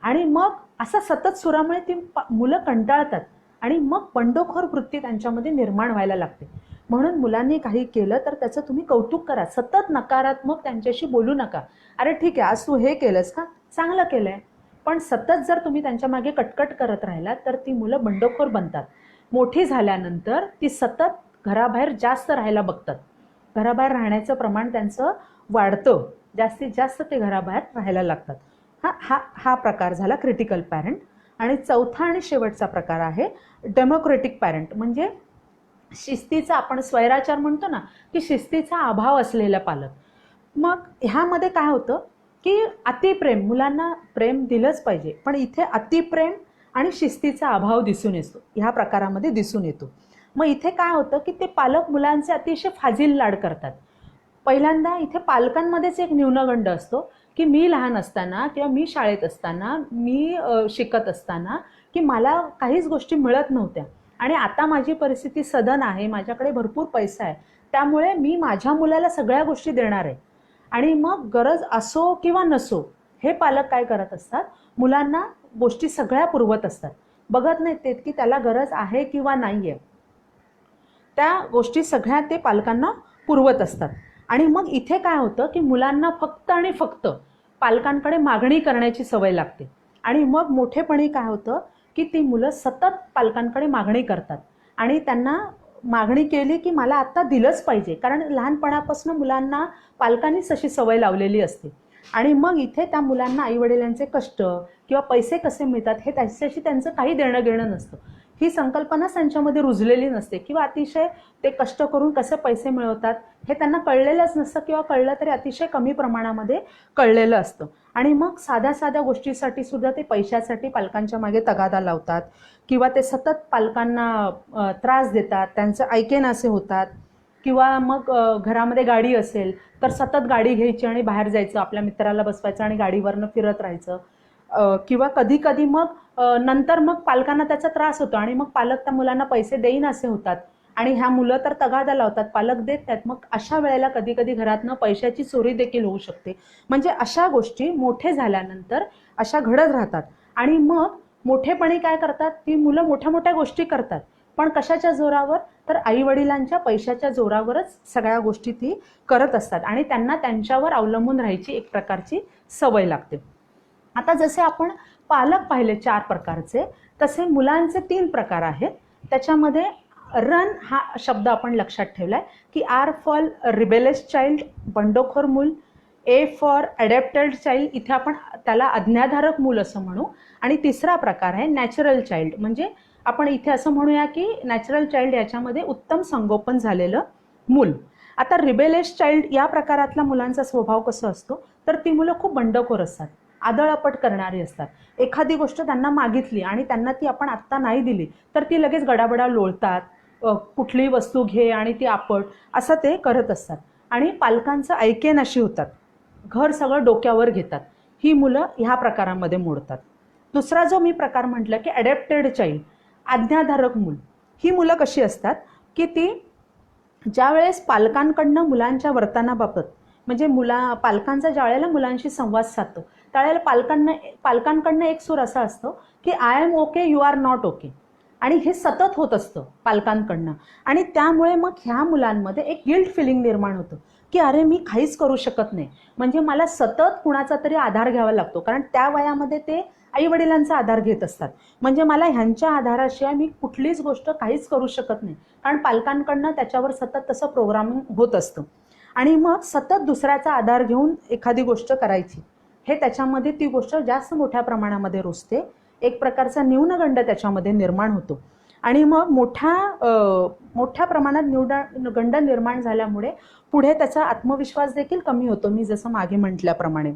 आणि मग असं सतत सुरामुळे ती मुलं कंटाळतात, आणि मग बंडखोर वृत्ती त्यांच्यामध्ये निर्माण व्हायला लागते. म्हणून मुलांनी काही केलं तर त्याचं तुम्ही कौतुक करा, सतत नकारात्मक त्यांच्याशी बोलू नका. अरे ठीक आहे आज तू हे केलंस का, चांगलं केलंय, पण सतत जर तुम्ही त्यांच्या मागे कटकट करत राहिलात तर ती मुलं बंडखोर बनतात. मोठी झाल्यानंतर ती सतत घराबाहेर जास्त राहायला बघतात, घराबाहेर राहण्याचं प्रमाण त्यांचं वाढतं, जास्तीत जास्त ते घराबाहेर राहायला लागतात. हा हा हा प्रकार झाला क्रिटिकल पॅरेंट. आणि चौथा आणि शेवटचा प्रकार आहे डेमोक्रेटिक पॅरेंट, म्हणजे शिस्तीचा, आपण स्वैराचार म्हणतो ना, की शिस्तीचा अभाव असलेला पालक. मग ह्यामध्ये काय होतं की अतिप्रेम, मुलांना प्रेम दिलंच पाहिजे, पण इथे अतिप्रेम आणि शिस्तीचा अभाव दिसून येतो, ह्या प्रकारामध्ये दिसून येतो. मग इथे काय होतं की ते पालक मुलांचे अतिशय फाजील लाड करतात. पहिल्यांदा इथे पालकांमध्येच एक न्यूनगंड असतो की मी लहान असताना किंवा मी शाळेत असताना, मी शिकत असताना की मला काहीच गोष्टी मिळत नव्हत्या, आणि आता माझी परिस्थिती सधन आहे, माझ्याकडे भरपूर पैसा आहे, त्यामुळे मी माझ्या मुलाला सगळ्या गोष्टी देणार आहे. आणि मग गरज असो किंवा नसो, हे पालक काय करत असतात, मुलांना गोष्टी सगळ्या पुरवत असतात, बघत नाहीत ते की त्याला गरज आहे किंवा नाही आहे, त्या गोष्टी सगळ्या ते पालकांना पुरवत असतात. आणि मग इथे काय होतं की मुलांना फक्त आणि फक्त पालकांकडे मागणी करण्याची सवय लागते, आणि मग मोठेपणी काय होतं की ती मुलं सतत पालकांकडे मागणी करतात, आणि त्यांना मागणी केली की मला आत्ता दिलंच पाहिजे, कारण लहानपणापासून मुलांना पालकांनीच अशी सवय लावलेली असते. आणि मग इथे त्या मुलांना आईवडिलांचे कष्ट किंवा पैसे कसे मिळतात हे त्याच्याशी त्यांचं काही देणं घेणं नसतं, ही संकल्पनाच त्यांच्यामध्ये रुजलेली नसते, किंवा अतिशय ते कष्ट करून कसे पैसे मिळवतात हे त्यांना कळलेलंच नसतं, किंवा कळलं तरी अतिशय कमी प्रमाणामध्ये कळलेलं असतं. आणि मग साध्या साध्या गोष्टीसाठी सुद्धा ते पैशासाठी पालकांच्या मागे तगादा लावतात, किंवा ते सतत पालकांना त्रास देतात, त्यांचं ऐकेनासे होतात. किंवा मग घरामध्ये गाडी असेल तर सतत गाडी घ्यायची आणि बाहेर जायचं, आपल्या मित्राला बसवायचं आणि गाडीवरनं फिरत राहायचं. किंवा कधी कधी मग नंतर मग पालकांना त्याचा त्रास होतो आणि मग पालक त्या मुलांना पैसे देईन असे होतात आणि ह्या मुलं तर तगादा लावतात, पालक देत नाहीत. मग अशा वेळेला कधी कधी घरातनं पैशाची चोरी देखील होऊ शकते. म्हणजे अशा गोष्टी मोठे झाल्यानंतर अशा घडत राहतात आणि मग मोठेपणी काय करतात, ती मुलं मोठ्या मोठ्या गोष्टी करतात, पण कशाच्या जोरावर, तर आई वडिलांच्या पैशाच्या जोरावरच सगळ्या गोष्टी ती करत असतात आणि त्यांना त्यांच्यावर अवलंबून राहायची एक प्रकारची सवय लागते. आता जसे आपण पालक पाहिले 4 प्रकारचे, तसे मुलांचे 3 प्रकार आहेत. त्याच्यामध्ये रन हा शब्द आपण लक्षात ठेवलाय की आर फॉर रिबेलियस चाइल्ड, बंडखोर मूल. ए फॉर अडॅप्टेड चाइल्ड, इथे आपण त्याला आज्ञाधारक मूल असं म्हणू. आणि तिसरा प्रकार आहे नॅचरल चाइल्ड, म्हणजे आपण इथे असं म्हणूया की नॅचरल चाइल्ड याच्यामध्ये उत्तम संगोपन झालेलं मूल. आता रिबेलियस चाइल्ड या प्रकारातल्या मुलांचा स्वभाव कसा असतो, तर ती मुलं खूप बंडखोर असतात, आदळआपट करणारी असतात. एखादी गोष्ट त्यांना मागितली आणि त्यांना ती आपण आत्ता नाही दिली तर ती लगेच गडाबडा लोळतात, कुठलीही वस्तू घे आणि ती आपट, असं ते करत असतात आणि पालकांचं ऐकेन अशी होतात, घर सगळं डोक्यावर घेतात. ही मुलं ह्या प्रकारामध्ये मोडतात. दुसरा जो मी प्रकार म्हटलं की अडॅप्टेड चाइल्ड, आज्ञाधारक मूल. ही मुलं कशी असतात की ती ज्या वेळेस पालकांकडनं मुलांच्या वर्तनाबाबत, म्हणजे पालकांचा ज्या वेळेला मुलांशी संवाद साधतो त्यावेळेला पालकांकडनं एक सूर असा असतो की I am okay, you are not okay, आणि हे सतत होत असतं पालकांकडनं. आणि त्यामुळे मग ह्या मुलांमध्ये एक गिल्ट फिलिंग निर्माण होतं की अरे मी काहीच करू शकत नाही, म्हणजे मला सतत कुणाचा तरी आधार घ्यावा लागतो, कारण त्या वयामध्ये ते आई वडिलांचा आधार घेत असतात. म्हणजे मला ह्यांच्या आधाराशिवाय मी कुठलीच गोष्ट काहीच करू शकत नाही, कारण पालकांकडनं त्याच्यावर सतत तसं प्रोग्रामिंग होत असतं. आणि मग सतत दुसऱ्याचा आधार घेऊन एखादी गोष्ट करायची, हे त्याच्यामध्ये ती गोष्ट जास्त मोठ्या प्रमाणामध्ये रुजते. एक प्रकारचा न्यूनगंड त्याच्यामध्ये निर्माण होतो आणि मग मोठ्या प्रमाणात गंड निर्माण झाल्यामुळे पुढे त्याचा आत्मविश्वास देखील कमी होतो, मी जसं मागे म्हटल्याप्रमाणे.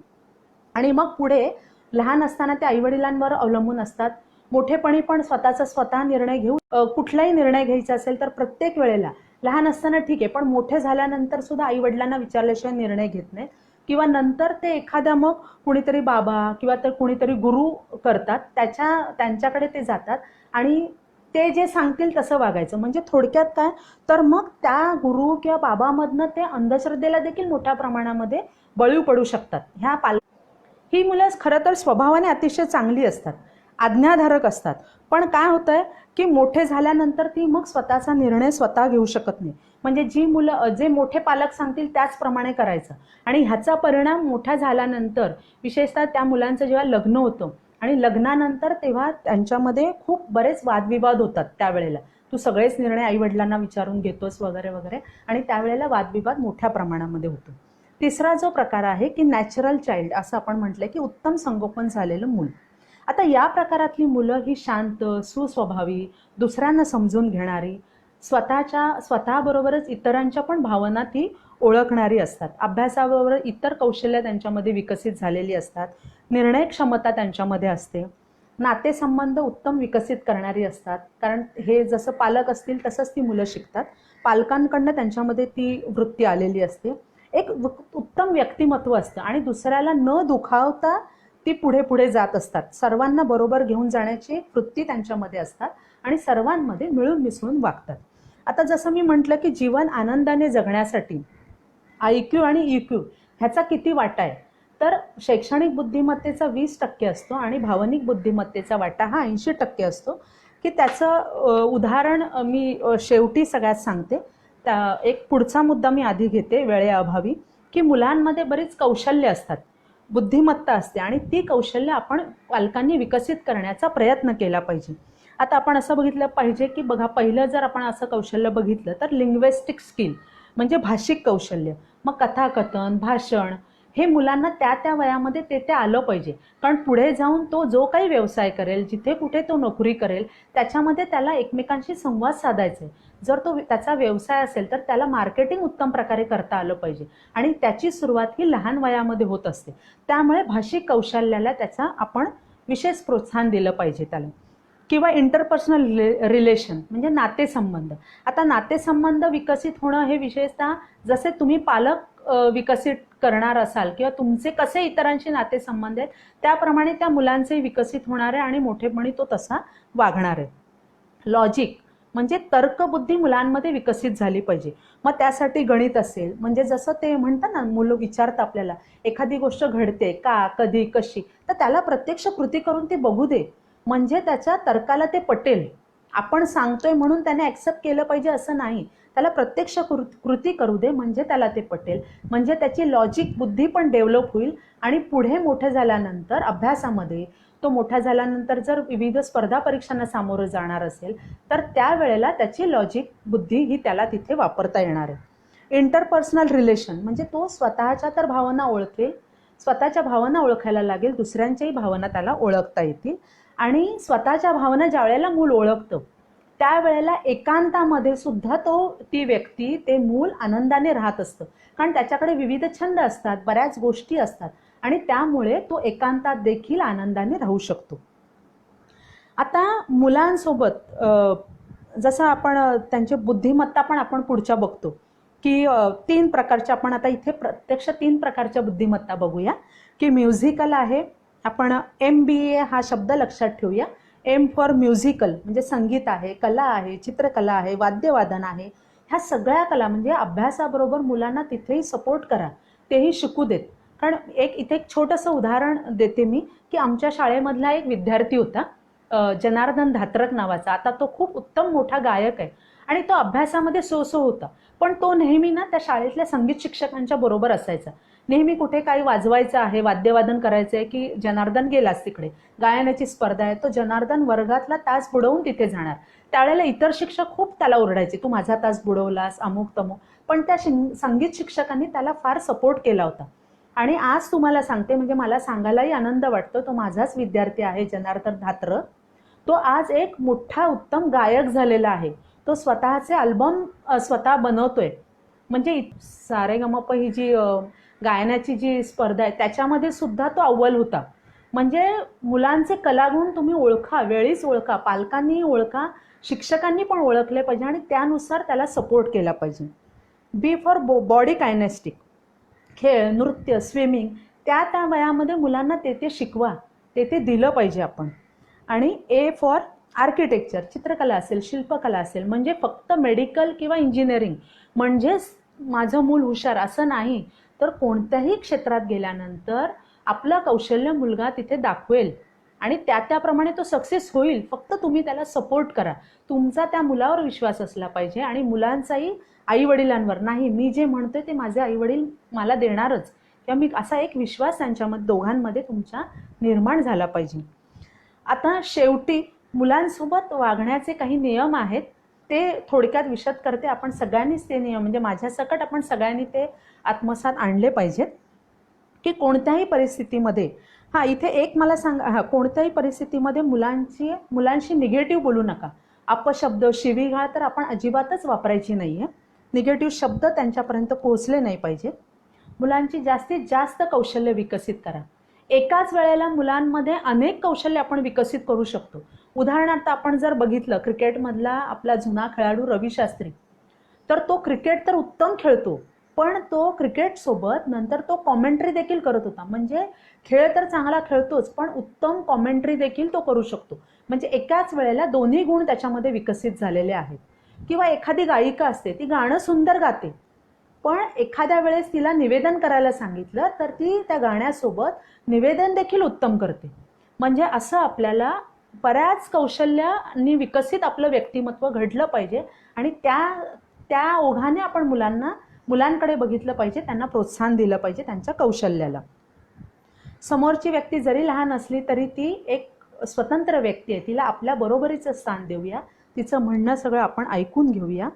आणि मग पुढे लहान असताना ते आईवडिलांवर अवलंबून असतात, मोठेपणी पण स्वतः निर्णय घेऊ. कुठलाही निर्णय घ्यायचा असेल तर प्रत्येक वेळेला, लहान असताना ठीक आहे पण मोठे झाल्यानंतर सुद्धा आईवडिलांना विचारल्याशिवाय निर्णय घेत नाहीत. किंवा नंतर ते एखाद्या मग कुणीतरी बाबा किंवा तर कुणीतरी गुरु करतात, त्यांच्याकडे ते जातात आणि ते जे सांगतील तसं वागायचं. म्हणजे थोडक्यात काय, तर मग त्या गुरु किंवा बाबामधनं ते अंधश्रद्धेला देखील मोठ्या प्रमाणामध्ये बळी पडू शकतात. ही मुलं खरं तर स्वभावाने अतिशय चांगली असतात, आज्ञाधारक असतात, पण काय होतंय की मोठे झाल्यानंतर ती मग स्वतःचा निर्णय स्वतः घेऊ शकत नाही. म्हणजे जे मोठे पालक सांगतील त्याचप्रमाणे करायचं आणि ह्याचा परिणाम मोठा झाल्यानंतर, विशेषतः त्या मुलांचं जेव्हा लग्न होतं आणि लग्नानंतर, तेव्हा त्यांच्यामध्ये खूप बरेच वादविवाद होतात. त्यावेळेला तू सगळेच निर्णय आईवडिलांना विचारून घेतोस वगैरे वगैरे, आणि त्यावेळेला वादविवाद मोठ्या प्रमाणामध्ये होतो. तिसरा जो प्रकार आहे की नॅचरल चाइल्ड, असं आपण म्हटलं की उत्तम संगोपन झालेलं मूल. आता या प्रकारातली मुलं ही शांत, सुस्वभावी, दुसऱ्यांना समजून घेणारी, स्वतःबरोबरच इतरांच्या पण भावना ती ओळखणारी असतात. अभ्यासाबरोबर इतर कौशल्य त्यांच्यामध्ये विकसित झालेली असतात, निर्णय क्षमता त्यांच्यामध्ये असते, नातेसंबंध उत्तम विकसित करणारी असतात, कारण हे जसं पालक असतील तसंच ती मुलं शिकतात, पालकांकडनं त्यांच्यामध्ये ती वृत्ती आलेली असते. एक उत्तम व्यक्तिमत्व असतं आणि दुसऱ्याला न दुखावता ती पुढे पुढे जात असतात. सर्वांना बरोबर घेऊन जाण्याची वृत्ती त्यांच्यामध्ये असतात आणि सर्वांमध्ये मिळून मिसळून वागतात. आता जसं मी म्हटलं की जीवन आनंदाने जगण्यासाठी IQ आणि EQ ह्याचा किती वाटा आहे, तर शैक्षणिक बुद्धिमत्तेचा 20% असतो आणि भावनिक बुद्धिमत्तेचा वाटा हा 80% असतो. की त्याचं उदाहरण मी शेवटी सगळ्यात सांगते. एक पुढचा मुद्दा मी आधी घेते वेळेअभावी, की मुलांमध्ये बरीच कौशल्य असतात, बुद्धिमत्ता असते आणि ती कौशल्य आपण पालकांनी विकसित करण्याचा प्रयत्न केला पाहिजे. आता आपण असं बघितलं पाहिजे की बघा, पहिलं जर आपण असं कौशल्य बघितलं तर लिंग्विस्टिक स्किल, म्हणजे भाषिक कौशल्य. मग कथाकथन, भाषण, हे मुलांना त्या वयामध्ये ते आलं पाहिजे, कारण पुढे जाऊन तो जो काही व्यवसाय करेल, जिथे कुठे तो नोकरी करेल, त्याच्यामध्ये त्याला एकमेकांशी संवाद साधायचा आहे. जर तो त्याचा व्यवसाय असेल तर त्याला मार्केटिंग उत्तम प्रकारे करता आलं पाहिजे आणि त्याची सुरुवात ही लहान वयामध्ये होत असते. त्यामुळे भाषिक कौशल्याला त्याचा आपण विशेष प्रोत्साहन दिलं पाहिजे त्याला. किंवा इंटरपर्सनल रिलेशन, म्हणजे नातेसंबंध. आता नातेसंबंध विकसित होणं हे विशेषतः जसे तुम्ही पालक विकसित करणार असाल किंवा तुमचे कसे इतरांशी नातेसंबंध आहेत त्याप्रमाणे त्या मुलांचे विकसित होणार आहे आणि मोठेपणी तो तसा वागणार आहे. लॉजिक म्हणजे तर्कबुद्धी मुलांमध्ये विकसित झाली पाहिजे. मग त्यासाठी गणित असेल, म्हणजे जसं ते म्हणतात ना, मुलं विचारतं आपल्याला एखादी गोष्ट घडते का, कधी, कशी, तर त्याला प्रत्यक्ष कृती करून ते बघू दे, म्हणजे त्याच्या तर्काला ते पटेल. आपण सांगतोय म्हणून त्याने ॲक्सेप्ट केलं पाहिजे असं नाही, त्याला प्रत्यक्ष कृती करू दे, म्हणजे त्याला ते पटेल, म्हणजे त्याची लॉजिक बुद्धी पण डेव्हलप होईल. आणि पुढे मोठे झाल्यानंतर अभ्यासामध्ये तो मोठा झाल्यानंतर जर विविध स्पर्धा परीक्षांना सामोरं जाणार असेल तर त्यावेळेला त्याची लॉजिक बुद्धी ही त्याला तिथे वापरता येणार आहे. इंटरपर्सनल रिलेशन म्हणजे तो स्वतःच्या तर भावना ओळखेल, स्वतःच्या भावना ओळखायला लागेल, दुसऱ्यांच्याही भावना त्याला ओळखता येतील. आणि स्वतःच्या भावना ज्या वेळेला मूल ओळखतं त्यावेळेला एकांतामध्ये सुद्धा ती व्यक्ती, ते मूल आनंदाने राहत असतं, कारण त्याच्याकडे विविध छंद असतात, बऱ्याच गोष्टी असतात आणि त्यामुळे तो एकांतात देखील आनंदाने राहू शकतो. आता मुलांसोबत जसं आपण त्यांची बुद्धिमत्ता पण आपण पुढच्या बघतो की 3 प्रकारच्या, आपण आता इथे प्रत्यक्ष 3 प्रकारच्या बुद्धिमत्ता बघूया की म्युझिकल आहे. आपण MBA हा शब्द लक्षात ठेवूया. M फॉर म्युझिकल म्हणजे संगीत आहे, कला आहे, चित्रकला आहे, वाद्यवादन आहे. ह्या सगळ्या कला म्हणजे अभ्यासाबरोबर मुलांना तिथेही सपोर्ट करा, तेही शिकू देत. कारण इथे एक छोटंसं उदाहरण देते मी की आमच्या शाळेमधला एक विद्यार्थी होता, जनार्दन धात्रक नावाचा. आता तो खूप उत्तम मोठा गायक आहे आणि तो अभ्यासामध्ये सो होता, पण तो नेहमी ना त्या शाळेतल्या संगीत शिक्षकांच्या बरोबर असायचा. नेहमी कुठे काही वाजवायचं आहे, वाद्यवादन करायचं आहे की जनार्दन गेलाच तिकडे, गायनाची स्पर्धा आहे, तो जनार्दन वर्गातला तास बुडवून तिथे जाणार. त्यावेळेला इतर शिक्षक खूप त्याला ओरडायचे, तू माझा तास बुडवलास, अमुक तमुक, पण त्या संगीत शिक्षकांनी त्याला फार सपोर्ट केला होता. आणि आज तुम्हाला सांगते, म्हणजे मला सांगायलाही आनंद वाटतो, तो माझाच विद्यार्थी आहे जनार्दन धात्र. तो आज एक मोठा उत्तम गायक झालेला आहे. तो स्वतःचे अल्बम स्वतः बनवतोय. म्हणजे सारेगमप ही जी गायनाची जी स्पर्धा आहे त्याच्यामध्ये सुद्धा तो अव्वल होता. म्हणजे मुलांचे कलागुण तुम्ही ओळखा, वेळीच ओळखा, पालकांनी ओळखा, शिक्षकांनी पण ओळखले पाहिजे आणि त्यानुसार त्याला सपोर्ट केला पाहिजे. B फॉर बॉडी कायनेस्टिक, खेळ, नृत्य, स्विमिंग, त्या वयामध्ये मुलांना ते शिकवा, ते दिलं पाहिजे आपण. आणि A फॉर आर्किटेक्चर, चित्रकला असेल, शिल्पकला असेल, म्हणजे फक्त मेडिकल किंवा इंजिनिअरिंग म्हणजेच माझं मूल हुशार असं नाही, तर कोणत्याही क्षेत्रात गेल्यानंतर आपलं कौशल्य मुलगा तिथे दाखवेल आणि त्याप्रमाणे तो सक्सेस होईल. फक्त तुम्ही त्याला सपोर्ट करा, तुमचा त्या मुलावर विश्वास असला पाहिजे आणि मुलांचाही आईवडिलांवर. नाही, मी जे म्हणतोय ते माझे आईवडील मला देणारच, किंवा मी असा एक विश्वास त्यांच्यामध्ये दोघांमध्ये तुमच्या निर्माण झाला पाहिजे. आता शेवटी मुलांसोबत वागण्याचे काही नियम आहेत, ते थोडक्यात विशद करते. आपण सगळ्यांनीच ते नियम, म्हणजे माझ्यासकट आपण सगळ्यांनी ते आत्मसात आणले पाहिजेत की कोणत्याही परिस्थितीमध्ये, इथे एक मला सांगा, कोणत्याही परिस्थितीमध्ये मुलांशी निगेटिव्ह बोलू नका. अपशब्द, शिवीगाळ तर आपण अजिबातच वापरायची नाही आहे. निगेटिव्ह शब्द त्यांच्यापर्यंत पोहोचले नाही पाहिजेत. मुलांची जास्तीत जास्त कौशल्य विकसित करा. एकाच वेळेला मुलांमध्ये अनेक कौशल्य आपण विकसित करू शकतो. उदाहरणार्थ आपण जर बघितलं, क्रिकेटमधला आपला जुना खेळाडू रवी शास्त्री, तर तो क्रिकेट तर उत्तम खेळतो, पण तो क्रिकेटसोबत नंतर तो कॉमेंट्री देखील करत होता. म्हणजे खेळ तर चांगला खेळतोच, पण उत्तम कॉमेंट्री देखील तो करू शकतो. म्हणजे एकाच वेळेला दोन्ही गुण त्याच्यामध्ये विकसित झालेले आहेत. किंवा एखादी गायिका असते, ती गाणं सुंदर गाते, पण एखाद्या वेळेस तिला निवेदन करायला सांगितलं तर ती त्या गाण्यासोबत निवेदन देखील उत्तम करते. म्हणजे असं आपल्याला बऱ्याच कौशल्यानी विकसित आपलं व्यक्तिमत्व घडलं पाहिजे आणि त्या ओघाने आपण मुलांकडे बघितलं पाहिजे, त्यांना प्रोत्साहन दिलं पाहिजे त्यांच्या कौशल्याला. समोरची व्यक्ती जरी लहान असली तरी ती एक स्वतंत्र व्यक्ती आहे, तिला आपल्या बरोबरीचं स्थान देऊया, तिचं म्हणणं सगळं आपण ऐकून घेऊया.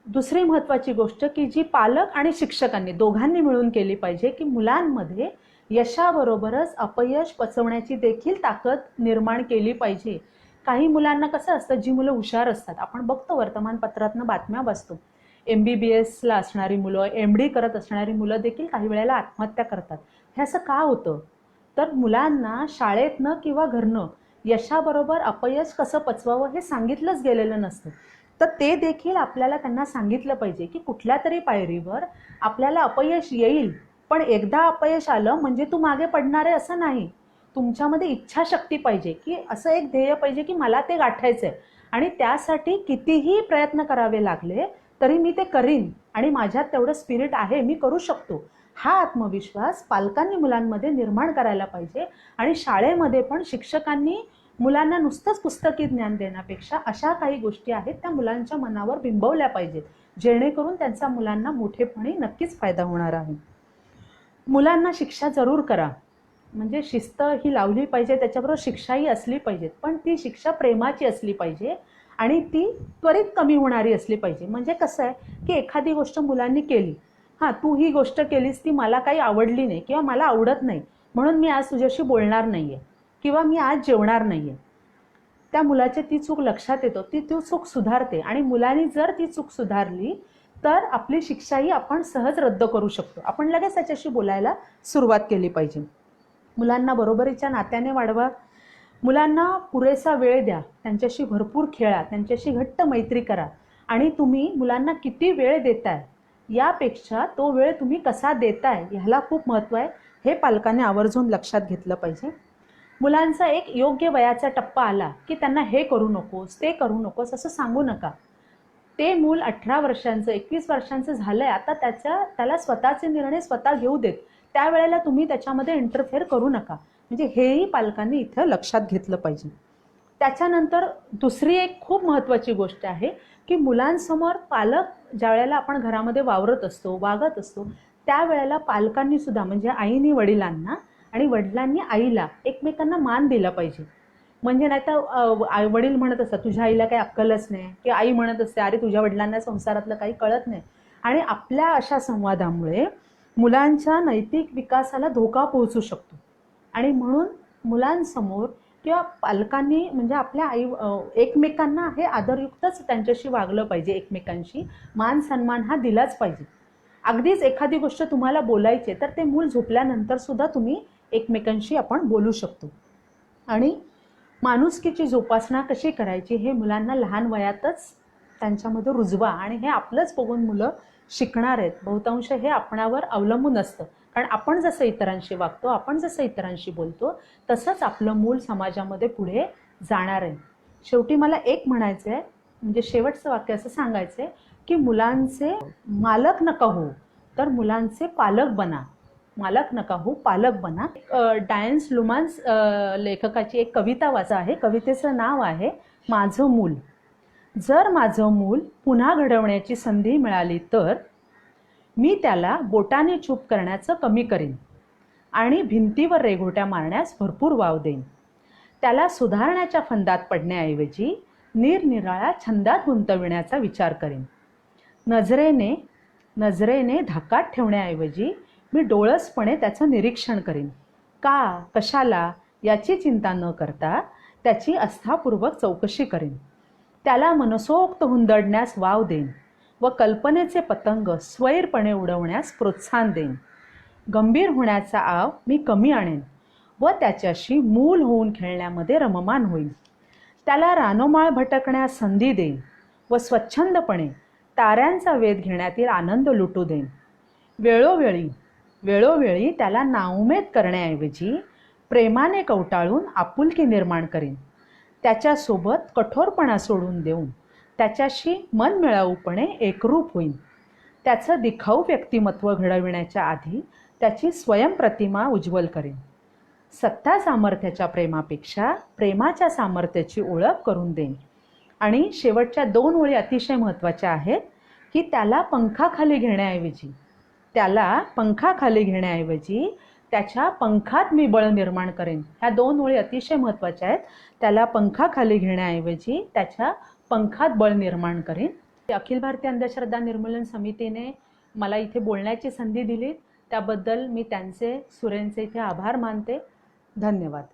दुसरी महत्त्वाची गोष्ट की जी पालक आणि शिक्षकांनी दोघांनी मिळून केली पाहिजे, की मुलांमध्ये यशाबरोबरच अपयश पचवण्याची देखील ताकद निर्माण केली पाहिजे. काही मुलांना कसं असतं, जी मुलं हुशार असतात, आपण बघतो वर्तमानपत्रातनं बातम्या वाचतो, MBBSला असणारी मुलं, MD करत असणारी मुलं देखील काही वेळेला आत्महत्या करतात. हे असं का होतं? तर मुलांना शाळेतनं किंवा घरनं यशाबरोबर अपयश कसं पचवावं हे सांगितलंच गेलेलं नसतं. तर ते देखील आपल्याला त्यांना सांगितलं पाहिजे की कुठल्या तरी पायरीवर आपल्याला अपयश येईल, पण एकदा अपयश आलं म्हणजे तू मागे पडणार आहे असं नाही. तुमच्यामध्ये इच्छाशक्ती पाहिजे, की असं एक ध्येय पाहिजे की मला ते गाठायचं आहे आणि त्यासाठी कितीही प्रयत्न करावे लागले तरी मी ते करीन आणि माझ्यात तेवढं स्पिरिट आहे, मी करू शकतो. हा आत्मविश्वास पालकांनी मुलांमध्ये निर्माण करायला पाहिजे आणि शाळेमध्ये पण शिक्षकांनी मुलांना नुसतंच पुस्तकी ज्ञान देण्यापेक्षा अशा काही गोष्टी आहेत त्या मुलांच्या मनावर बिंबवल्या पाहिजेत, जेणेकरून त्यांचा मुलांना मोठेपणी नक्कीच फायदा होणार आहे. मुलांना शिक्षा जरूर करा, म्हणजे शिस्त ही लावली पाहिजे, त्याच्याबरोबर शिक्षाही असली पाहिजेत, पण ती शिक्षा प्रेमाची असली पाहिजे आणि ती त्वरित कमी होणारी असली पाहिजे. म्हणजे कसं आहे की एखादी गोष्ट मुलांनी केली, हां तू ही गोष्ट केलीस ती मला काही आवडली नाही किंवा मला आवडत नाही म्हणून मी आज तुझ्याशी बोलणार नाही आहे किंवा मी आज जेवणार नाही आहे. त्या मुलाची ती चूक लक्षात येतो, ती चूक सुधारते आणि मुलांनी जर ती चूक सुधारली तर आपली शिक्षाही आपण सहज रद्द करू शकतो. आपण लगेच त्याच्याशी बोलायला सुरुवात केली पाहिजे. मुलांना बरोबरीच्या नात्याने वाढवा, मुलांना पुरेसा वेळ द्या, त्यांच्याशी भरपूर खेळा, त्यांच्याशी घट्ट मैत्री करा आणि तुम्ही मुलांना किती वेळ देताय यापेक्षा तो वेळ तुम्ही कसा देताय ह्याला खूप महत्त्व आहे. हे पालकांनी आवर्जून लक्षात घेतलं पाहिजे. मुलांचा एक योग्य वयाचा टप्पा आला की त्यांना हे करू नकोस ते करू नकोस असं सांगू नका. ते मूल 18 वर्षांचं 21 वर्षांचं झालंय, आता त्याला स्वतःचे निर्णय स्वतः घेऊ देत, त्यावेळेला तुम्ही त्याच्यामध्ये इंटरफेअर करू नका. म्हणजे हेही पालकांनी इथं लक्षात घेतलं पाहिजे. त्याच्यानंतर दुसरी एक खूप महत्त्वाची गोष्ट आहे की मुलांसमोर पालक ज्या वेळेला आपण घरामध्ये वावरत असतो वागत असतो त्यावेळेला पालकांनी सुद्धा म्हणजे आईने वडिलांना आणि वडिलांनी आईला एकमेकांना मान दिला पाहिजे. म्हणजे नाही तर वडील म्हणत असतात तुझ्या आईला काही अक्कलच नाही, की आई म्हणत असते अरे तुझ्या वडिलांना संसारातलं काही कळत नाही. आणि आपल्या अशा संवादामुळे मुलांच्या नैतिक विकासाला धोका पोहोचू शकतो. आणि म्हणून मुलांसमोर किंवा पालकांनी म्हणजे आपल्या एकमेकांना हे आदरयुक्तच त्यांच्याशी वागलं पाहिजे, एकमेकांशी मान सन्मान हा दिलाच पाहिजे. अगदीच एखादी गोष्ट तुम्हाला बोलायची तर ते मूल झोपल्यानंतर सुद्धा तुम्ही एकमेकांशी आपण बोलू शकतो. आणि माणुसकीची जोपासना कशी करायची हे मुलांना लहान वयातच त्यांच्यामध्ये रुजवा आणि हे आपलंच बघून मुलं शिकणार आहेत. बहुतांश हे आपणावर अवलंबून असतं, कारण आपण जसं इतरांशी वागतो, आपण जसं इतरांशी बोलतो तसंच आपलं मूल समाजामध्ये पुढे जाणार आहे. शेवटी मला एक म्हणायचं आहे, म्हणजे शेवटचं वाक्य असं सांगायचं आहे की मुलांचे मालक नका हो तर मुलांचे पालक बना. मालक नका हो पालक बना. डायन्स लुमान्स लेखकाची एक कविता वाचा आहे. कवितेचं नाव आहे माझं मूल. जर माझं मूल पुन्हा घडवण्याची संधी मिळाली तर मी त्याला बोटाने चूप करण्याचं कमी करीन आणि भिंतीवर रेघोट्या मारण्यास भरपूर वाव देईन. त्याला सुधारण्याच्या फंदात पडण्याऐवजी निरनिराळ्या छंदात गुंतविण्याचा विचार करीन. नजरेने धाकात ठेवण्याऐवजी मी डोळसपणे त्याचं निरीक्षण करीन. का कशाला याची चिंता न करता त्याची आस्थापूर्वक चौकशी करीन. त्याला मनसोक्त हुंदडण्यास वाव देईन व कल्पनेचे पतंग स्वैरपणे उडवण्यास प्रोत्साहन देईन. गंभीर होण्याचा आव मी कमी आणेन व त्याच्याशी मूल होऊन खेळण्यामध्ये रममान होईन. त्याला रानोमाळ भटकण्यास संधी देईन व स्वच्छंदपणे ताऱ्यांचा वेध घेण्यातील आनंद लुटू देईन. वेळोवेळी त्याला नाउमेद करण्याऐवजी प्रेमाने कवटाळून आपुलकी निर्माण करीन. त्याच्यासोबत कठोरपणा सोडून देऊन त्याच्याशी मनमिळाऊपणे एकरूप होईन. त्याचं दिखाऊ व्यक्तिमत्व घडविण्याच्या आधी त्याची स्वयंप्रतिमा उज्ज्वल करीन. सत्ता सामर्थ्याच्या प्रेमापेक्षा प्रेमाच्या सामर्थ्याची ओळख करून देईन. आणि शेवटच्या 2 ओळी अतिशय महत्त्वाच्या आहेत की त्याला पंखाखाली घेण्याऐवजी त्याच्या पंखात मी बळ निर्माण करेन. ह्या 2 ओळी अतिशय महत्त्वाच्या आहेत. त्याला पंखाखाली घेण्याऐवजी त्याच्या पंखात बळ निर्माण करेन. अखिल भारतीय अंधश्रद्धा निर्मूलन समितीने मला इथे बोलण्याची संधी दिली त्याबद्दल मी त्यांचे सुरेंचे इथे आभार मानते. धन्यवाद.